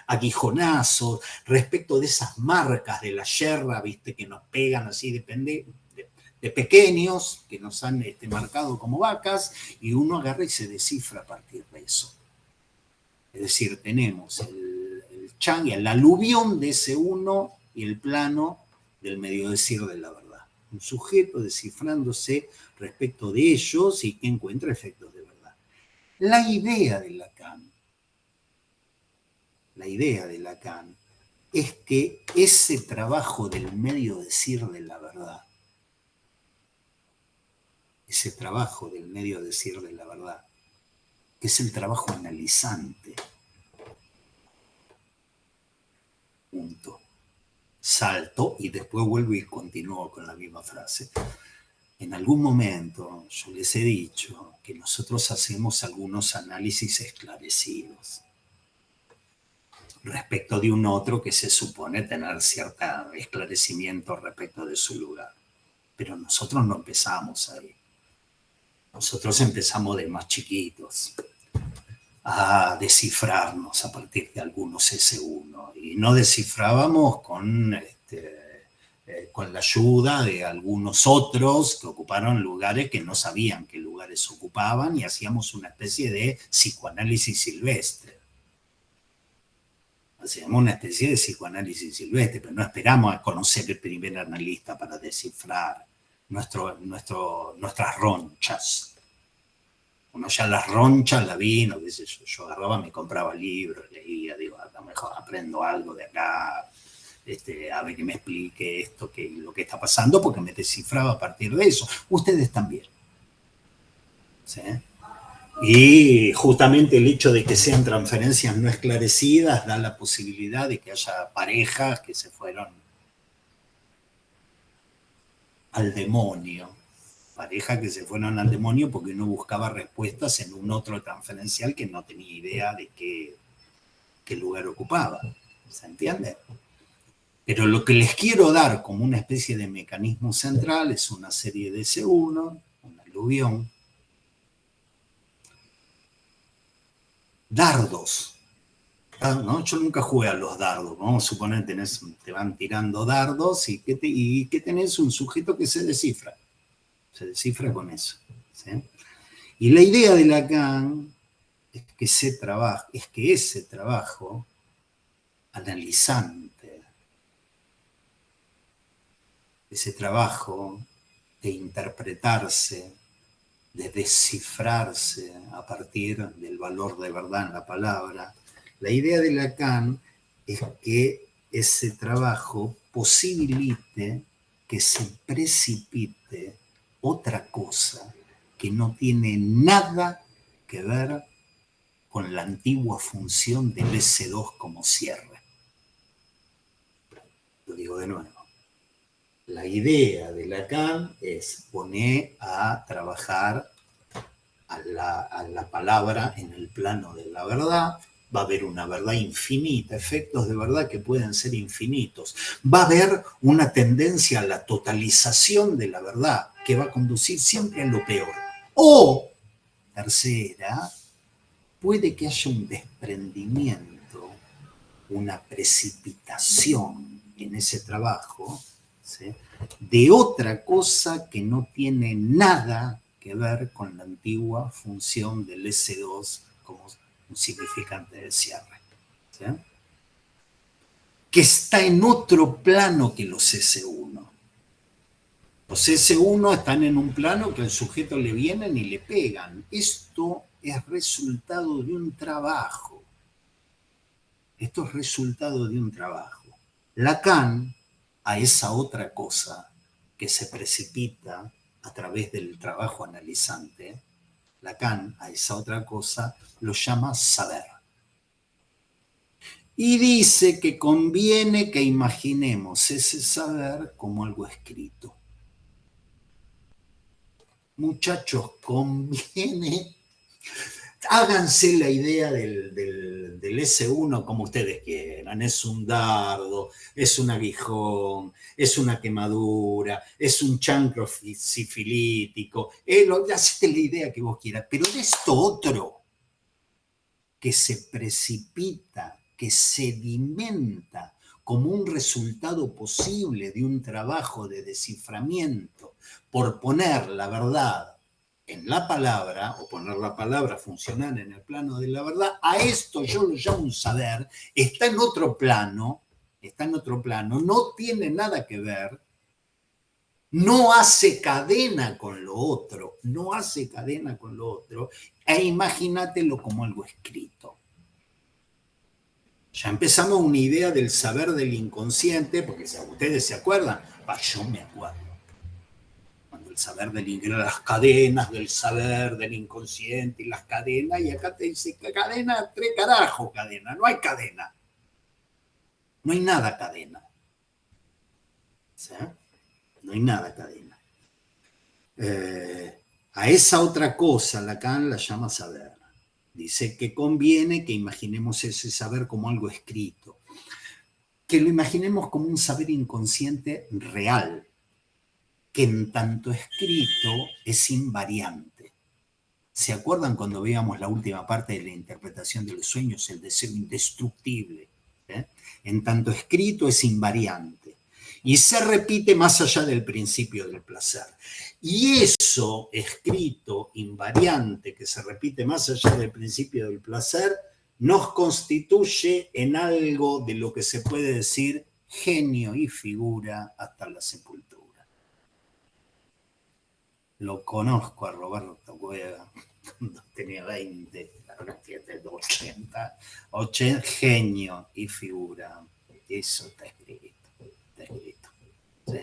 aguijonazos, respecto de esas marcas de la yerra, ¿viste? Que nos pegan así, depende de pequeños, que nos han marcado como vacas, y uno agarra y se descifra a partir de eso. Es decir, tenemos el Chang y el aluvión de ese uno y el plano del medio decir de la verdad. Un sujeto descifrándose respecto de ellos y que encuentra efectos de verdad. La idea de Lacan es que ese trabajo del medio decir de la verdad, que es el trabajo analizante, punto. Salto y después vuelvo y continúo con la misma frase. En algún momento yo les he dicho que nosotros hacemos algunos análisis esclarecidos respecto de un otro que se supone tener cierto esclarecimiento respecto de su lugar. Pero nosotros no empezamos ahí. Nosotros empezamos de más chiquitos a descifrarnos a partir de algunos S1 y no descifrábamos con la ayuda de algunos otros que ocuparon lugares que no sabían qué lugares ocupaban y hacíamos una especie de psicoanálisis silvestre. Hacíamos una especie de psicoanálisis silvestre, pero no esperamos a conocer el primer analista para descifrar nuestras ronchas. Uno ya las ronchas la vino, qué sé yo agarraba, me compraba libros, leía, digo, a lo mejor aprendo algo de acá, a ver que me explique esto, lo que está pasando, porque me descifraba a partir de eso. Ustedes también. ¿Sí? Y justamente el hecho de que sean transferencias no esclarecidas da la posibilidad de que haya parejas que se fueron al demonio. Parejas que se fueron al demonio porque uno buscaba respuestas en un otro transferencial que no tenía idea de qué lugar ocupaba. ¿Se entiende? Pero lo que les quiero dar como una especie de mecanismo central es una serie de S1, un aluvión, dardos. ¿No? Yo nunca jugué a los dardos. Vamos a suponer que te van tirando dardos y que tenés un sujeto que se descifra. Se descifra con eso. ¿Sí? Y la idea de Lacan es que ese trabajo analizante, ese trabajo de interpretarse, de descifrarse a partir del valor de verdad en la palabra, la idea de Lacan es que ese trabajo posibilite que se precipite otra cosa que no tiene nada que ver con la antigua función del S2 como cierre. Lo digo de nuevo. La idea de Lacan es poner a trabajar a la palabra en el plano de la verdad, Va a haber una verdad infinita, efectos de verdad que pueden ser infinitos. Va a haber una tendencia a la totalización de la verdad que va a conducir siempre a lo peor. O, tercera, puede que haya un desprendimiento, una precipitación en ese trabajo, ¿sí?, de otra cosa que no tiene nada que ver con la antigua función del S2 como un significante de cierre, ¿sí?, que está en otro plano que los S1. Los S1 están en un plano que al sujeto le vienen y le pegan. Esto es resultado de un trabajo. Esto es resultado de un trabajo. Lacan, a esa otra cosa que se precipita a través del trabajo analizante, Lacan, a esa otra cosa, lo llama saber. Y dice que conviene que imaginemos ese saber como algo escrito. Muchachos, conviene. Háganse la idea del S1 como ustedes quieran. Es un dardo, es un aguijón, es una quemadura, es un chancro sifilítico. Hacete la idea que vos quieras. Pero de esto otro, que se precipita, que sedimenta como un resultado posible de un trabajo de desciframiento por poner la verdad en la palabra, o poner la palabra funcional en el plano de la verdad, a esto yo lo llamo un saber, está en otro plano, no tiene nada que ver, no hace cadena con lo otro, e imagínatelo como algo escrito. Ya empezamos una idea del saber del inconsciente, porque si ustedes se acuerdan, yo me acuerdo. Cuando el saber del inconsciente, las cadenas del saber del inconsciente y las cadenas, y acá te dice que cadena, tres carajos cadena, no hay cadena. No hay nada cadena. ¿Sí? No hay nada cadena. A esa otra cosa Lacan la llama saber. Dice que conviene que imaginemos ese saber como algo escrito, que lo imaginemos como un saber inconsciente real, que en tanto escrito es invariante. ¿Se acuerdan cuando veíamos la última parte de la interpretación de los sueños, el deseo indestructible? En tanto escrito es invariante y se repite más allá del principio del placer. Y eso escrito, invariante, que se repite más allá del principio del placer, nos constituye en algo de lo que se puede decir genio y figura hasta la sepultura. Lo conozco a Roberto Cueva cuando tenía 20, ahora tiene 80, genio y figura. Eso está escrito. ¿Sí?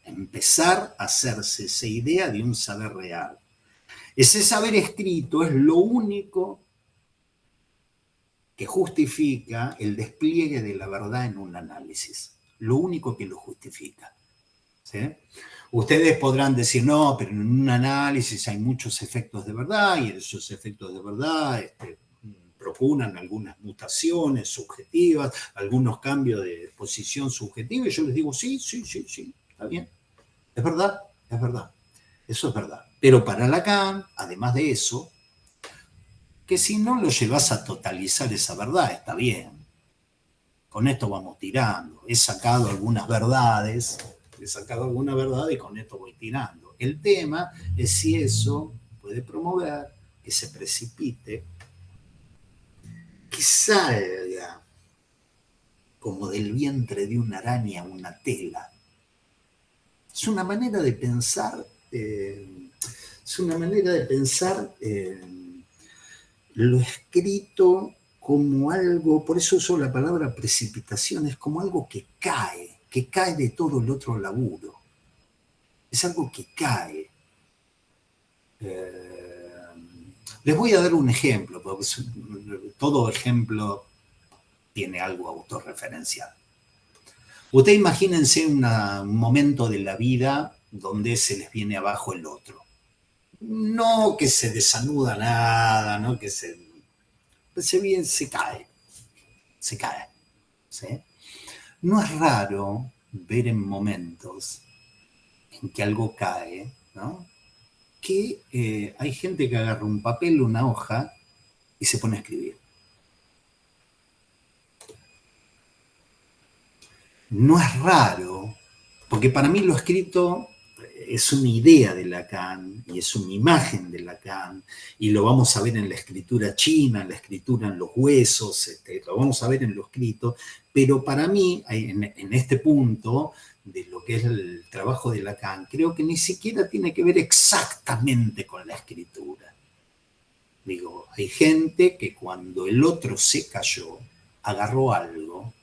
Empezar a hacerse esa idea de un saber real. Ese saber escrito es lo único que justifica el despliegue de la verdad en un análisis. Lo único que lo justifica. ¿Sí? Ustedes podrán decir, no, pero en un análisis hay muchos efectos de verdad y esos efectos de verdad procuran algunas mutaciones subjetivas, algunos cambios de posición subjetiva, y yo les digo, sí, está bien. Es verdad. Eso es verdad. Pero para Lacan, además de eso, que si no lo llevas a totalizar esa verdad, está bien. Con esto vamos tirando. He sacado algunas verdades y con esto voy tirando. El tema es si eso puede promover que se precipite, que salga como del vientre de una araña una tela. Es una manera de pensar, lo escrito como algo, por eso uso la palabra precipitación, es como algo que cae de todo el otro laburo. Es algo que cae. Les voy a dar un ejemplo, porque todo ejemplo tiene algo autorreferencial. Ustedes imagínense un momento de la vida donde se les viene abajo el otro. No que se desanuda nada, no que se pues se cae, se cae. ¿Sí? No es raro ver en momentos en que algo cae, ¿no? Que hay gente que agarra un papel, una hoja y se pone a escribir. No es raro, porque para mí lo escrito es una idea de Lacan y es una imagen de Lacan, y lo vamos a ver en la escritura china, en la escritura en los huesos, lo vamos a ver en lo escrito, pero para mí, en este punto de lo que es el trabajo de Lacan, creo que ni siquiera tiene que ver exactamente con la escritura. Digo, hay gente que cuando el otro se cayó, agarró algo,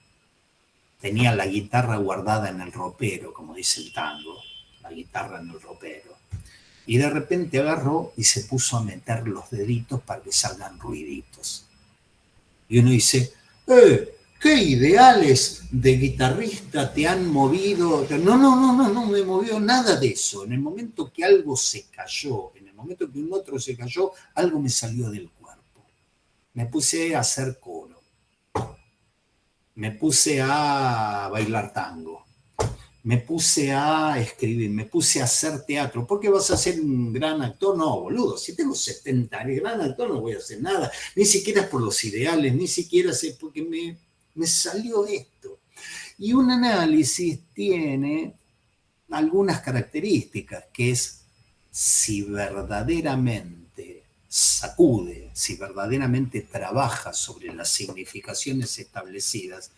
tenía la guitarra guardada en el ropero, como dice el tango, la guitarra en el ropero, y de repente agarró y se puso a meter los deditos para que salgan ruiditos. Y uno dice, ¿qué ideales de guitarrista te han movido? No me movió nada de eso. En el momento que algo se cayó, en el momento que un otro se cayó, algo me salió del cuerpo. Me puse a hacer coro. Me puse a bailar tango. Me puse a escribir, me puse a hacer teatro. ¿Por qué vas a ser un gran actor? No, boludo, si tengo 70 años, gran actor no voy a hacer nada. Ni siquiera es por los ideales, ni siquiera es porque me salió esto. Y un análisis tiene algunas características, que es si verdaderamente sacude, si verdaderamente trabaja sobre las significaciones establecidas,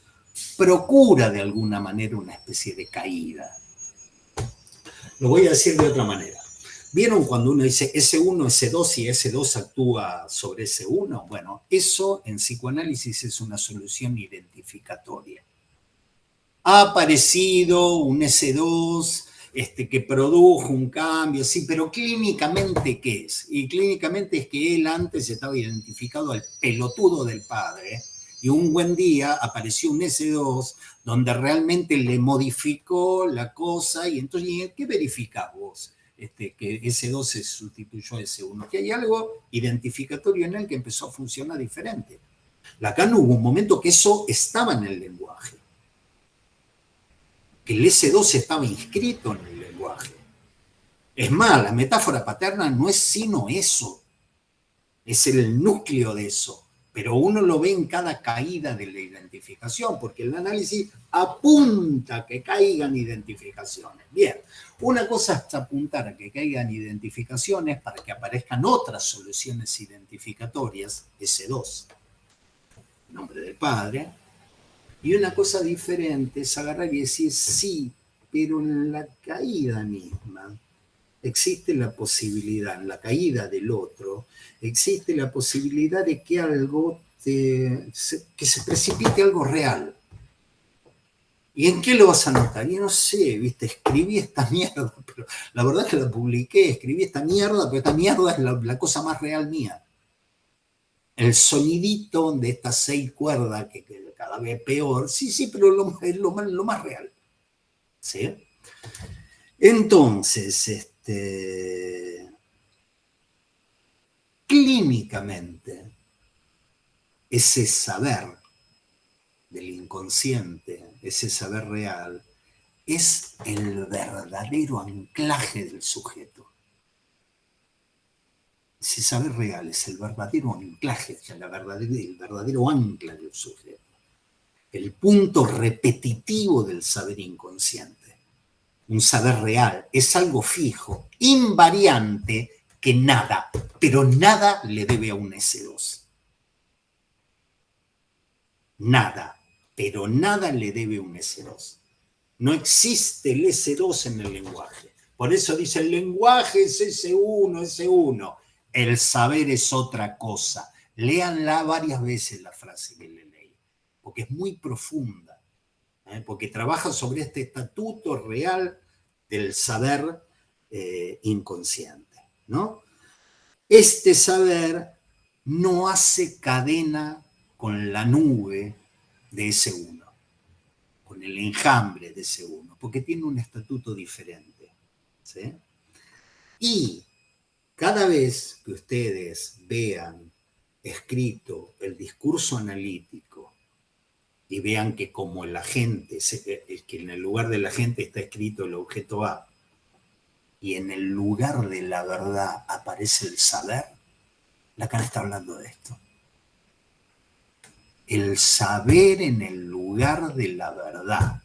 procura de alguna manera una especie de caída. Lo voy a decir de otra manera. ¿Vieron cuando uno dice S1, S2 y S2 actúa sobre S1? Bueno, eso en psicoanálisis es una solución identificatoria. Ha aparecido un S2 que produjo un cambio, sí, pero clínicamente, ¿qué es? Y clínicamente es que él antes estaba identificado al pelotudo del padre, y un buen día apareció un S2 donde realmente le modificó la cosa, y entonces, ¿qué verificás vos? Que S2 se sustituyó a S1, que hay algo identificatorio en él que empezó a funcionar diferente. Lacan hubo un momento que eso estaba en el lenguaje, que el S2 estaba inscrito en el lenguaje. Es más, la metáfora paterna no es sino eso, es el núcleo de eso, pero uno lo ve en cada caída de la identificación, porque el análisis apunta a que caigan identificaciones. Bien, una cosa es apuntar a que caigan identificaciones para que aparezcan otras soluciones identificatorias, S2, nombre del padre, y una cosa diferente es agarrar y decir sí, pero en la caída misma existe la posibilidad, en la caída del otro, existe la posibilidad de que algo, que se precipite algo real. ¿Y en qué lo vas a notar? Yo no sé, viste, escribí esta mierda, pero la verdad es que la publiqué, escribí esta mierda, pero esta mierda es la cosa más real mía. El sonidito de estas 6 cuerdas, que cada vez peor, sí, pero es lo más real. ¿Sí? Entonces, clínicamente, ese saber del inconsciente, ese saber real, es el verdadero anclaje del sujeto. Ese saber real es el verdadero anclaje, el verdadero ancla del sujeto. El punto repetitivo del saber inconsciente. Un saber real es algo fijo, invariante, que nada, pero nada le debe a un S2. Nada, pero nada le debe a un S2. No existe el S2 en el lenguaje. Por eso dice, el lenguaje es S1, S1. El saber es otra cosa. Léanla varias veces la frase que le leí, porque es muy profunda, porque trabaja sobre este estatuto real del saber inconsciente, ¿no? Este saber no hace cadena con la nube de S1, con el enjambre de S1, porque tiene un estatuto diferente. ¿Sí? Y cada vez que ustedes vean escrito el discurso analítico y vean que como el agente, que en el lugar del agente está escrito el objeto A y en el lugar de la verdad aparece el saber, Lacan está hablando de esto. El saber en el lugar de la verdad.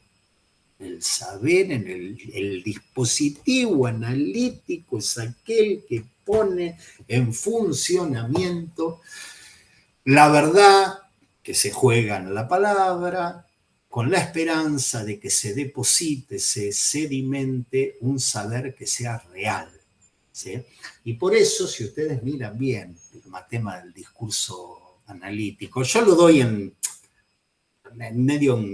El saber en el dispositivo analítico es aquel que pone en funcionamiento la verdad que se juega en la palabra, con la esperanza de que se deposite, se sedimente un saber que sea real. ¿Sí? Y por eso, si ustedes miran bien el tema del discurso analítico, yo lo doy en medio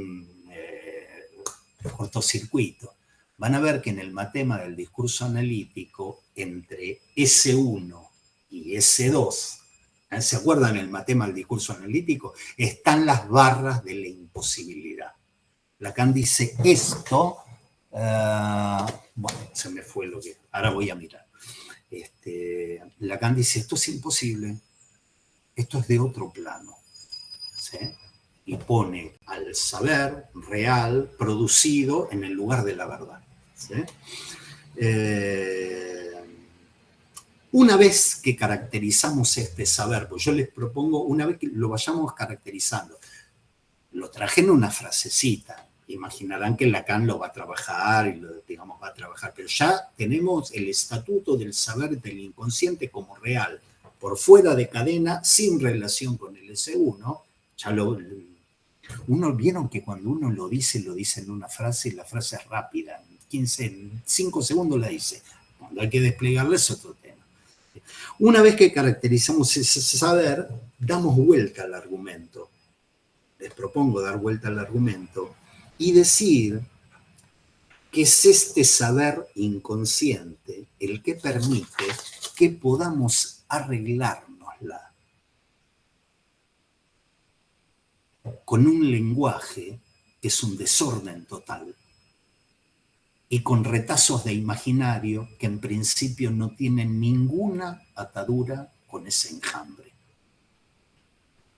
cortocircuito. Van a ver que en el matema del discurso analítico, entre S1 y S2, ¿se acuerdan el matema del discurso analítico? Están las barras de la imposibilidad. Lacan dice esto, bueno, se me fue lo que, ahora voy a mirar. Lacan dice esto es imposible, esto es de otro plano, ¿sí? Y pone al saber real producido en el lugar de la verdad. ¿Sí? Una vez que caracterizamos este saber, pues yo les propongo, una vez que lo vayamos caracterizando, lo traje en una frasecita, imaginarán que Lacan lo va a trabajar, y digamos, va a trabajar, pero ya tenemos el estatuto del saber del inconsciente como real, por fuera de cadena, sin relación con el S1, ya uno vieron que cuando uno lo dice en una frase y la frase es rápida, en 5 segundos la dice. Cuando hay que desplegarla es otro tema. Una vez que caracterizamos ese saber, damos vuelta al argumento. Les propongo dar vuelta al argumento y decir que es este saber inconsciente el que permite que podamos arreglárnosla con un lenguaje que es un desorden total y con retazos de imaginario que en principio no tienen ninguna atadura con ese enjambre.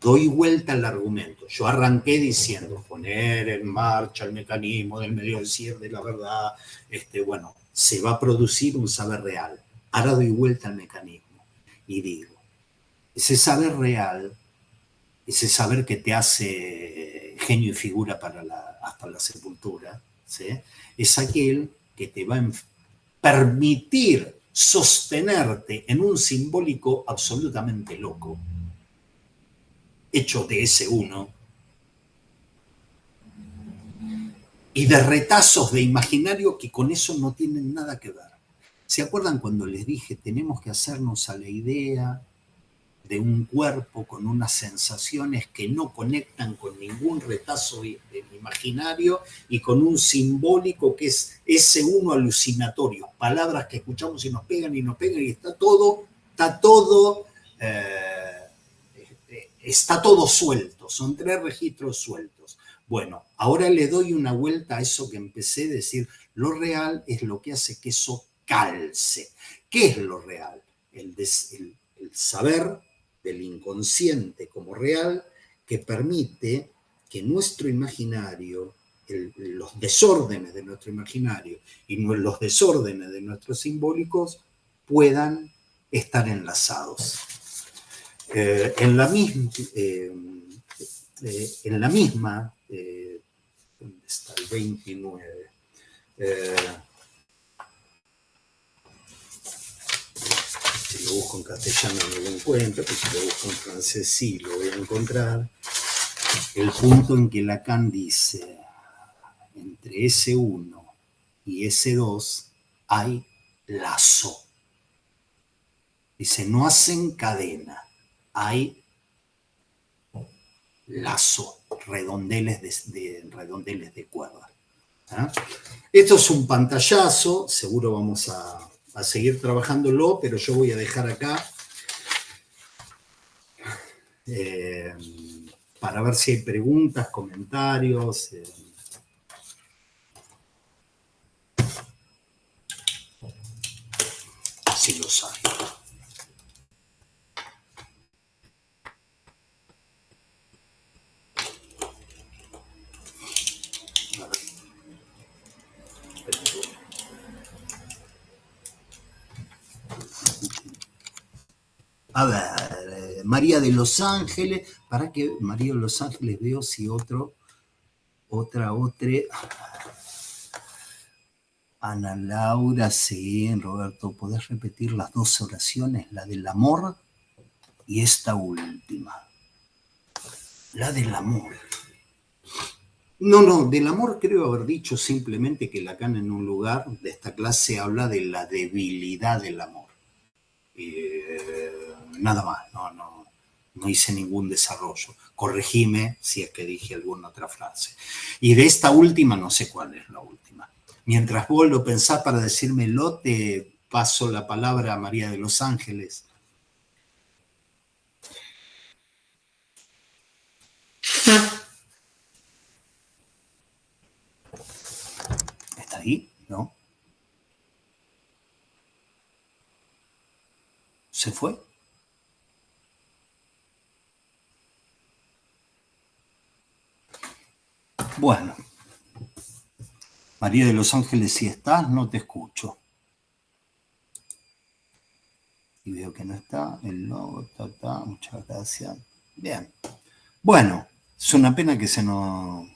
Doy vuelta al argumento. Yo arranqué diciendo poner en marcha el mecanismo del medio del cierre de la verdad, bueno, se va a producir un saber real. Ahora doy vuelta al mecanismo y digo, ese saber real, ese saber que te hace genio y figura para hasta la sepultura, ¿sí? Es aquel que te va a permitir sostenerte en un simbólico absolutamente loco, hecho de ese uno, y de retazos de imaginario que con eso no tienen nada que ver. ¿Se acuerdan cuando les dije tenemos que hacernos a la idea de un cuerpo con unas sensaciones que no conectan con ningún retazo imaginario y con un simbólico que es ese uno alucinatorio, palabras que escuchamos y nos pegan y está todo suelto, son 3 registros sueltos. Bueno, ahora le doy una vuelta a eso que empecé a decir, lo real es lo que hace que eso calce. ¿Qué es lo real? El saber del inconsciente como real que permite que nuestro imaginario, los desórdenes de nuestro imaginario y los desórdenes de nuestros simbólicos puedan estar enlazados. En la misma, ¿dónde está el 29? Si lo busco en castellano no lo encuentro, pero si lo busco en francés sí lo voy a encontrar. El punto en que Lacan dice, entre S1 y S2 hay lazo. Dice, no hacen cadena, hay lazo, redondeles de cuerda. ¿Ah? Esto es un pantallazo, seguro vamos a seguir trabajándolo, pero yo voy a dejar acá para ver si hay preguntas, comentarios. Si los hay. A ver, María de Los Ángeles. ¿Para qué María de Los Ángeles veo si otra. Ana Laura, sí, Roberto, ¿podés repetir las dos oraciones? La del amor y esta última. La del amor. No, del amor creo haber dicho simplemente que Lacan en un lugar de esta clase habla de la debilidad del amor. Nada más, no hice ningún desarrollo. Corregime si es que dije alguna otra frase. Y de esta última, no sé cuál es la última. Mientras vos lo pensás para decírmelo, te paso la palabra a María de Los Ángeles. ¿Está ahí? ¿No? ¿Se fue? Bueno, María de Los Ángeles, si estás, no te escucho. Y veo que no está, el logo, muchas gracias. Bien. Bueno, es una pena que no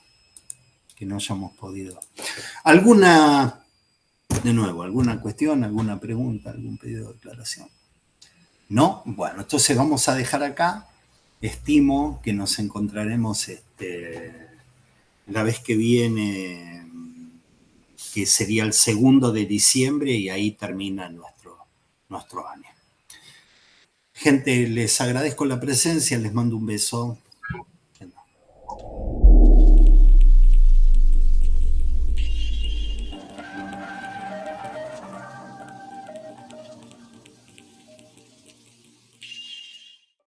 hayamos podido. ¿Alguna cuestión, alguna pregunta, algún pedido de declaración? ¿No? Bueno, entonces vamos a dejar acá. Estimo que nos encontraremos la vez que viene, que sería el 2 de diciembre, y ahí termina nuestro año. Gente, les agradezco la presencia, les mando un beso.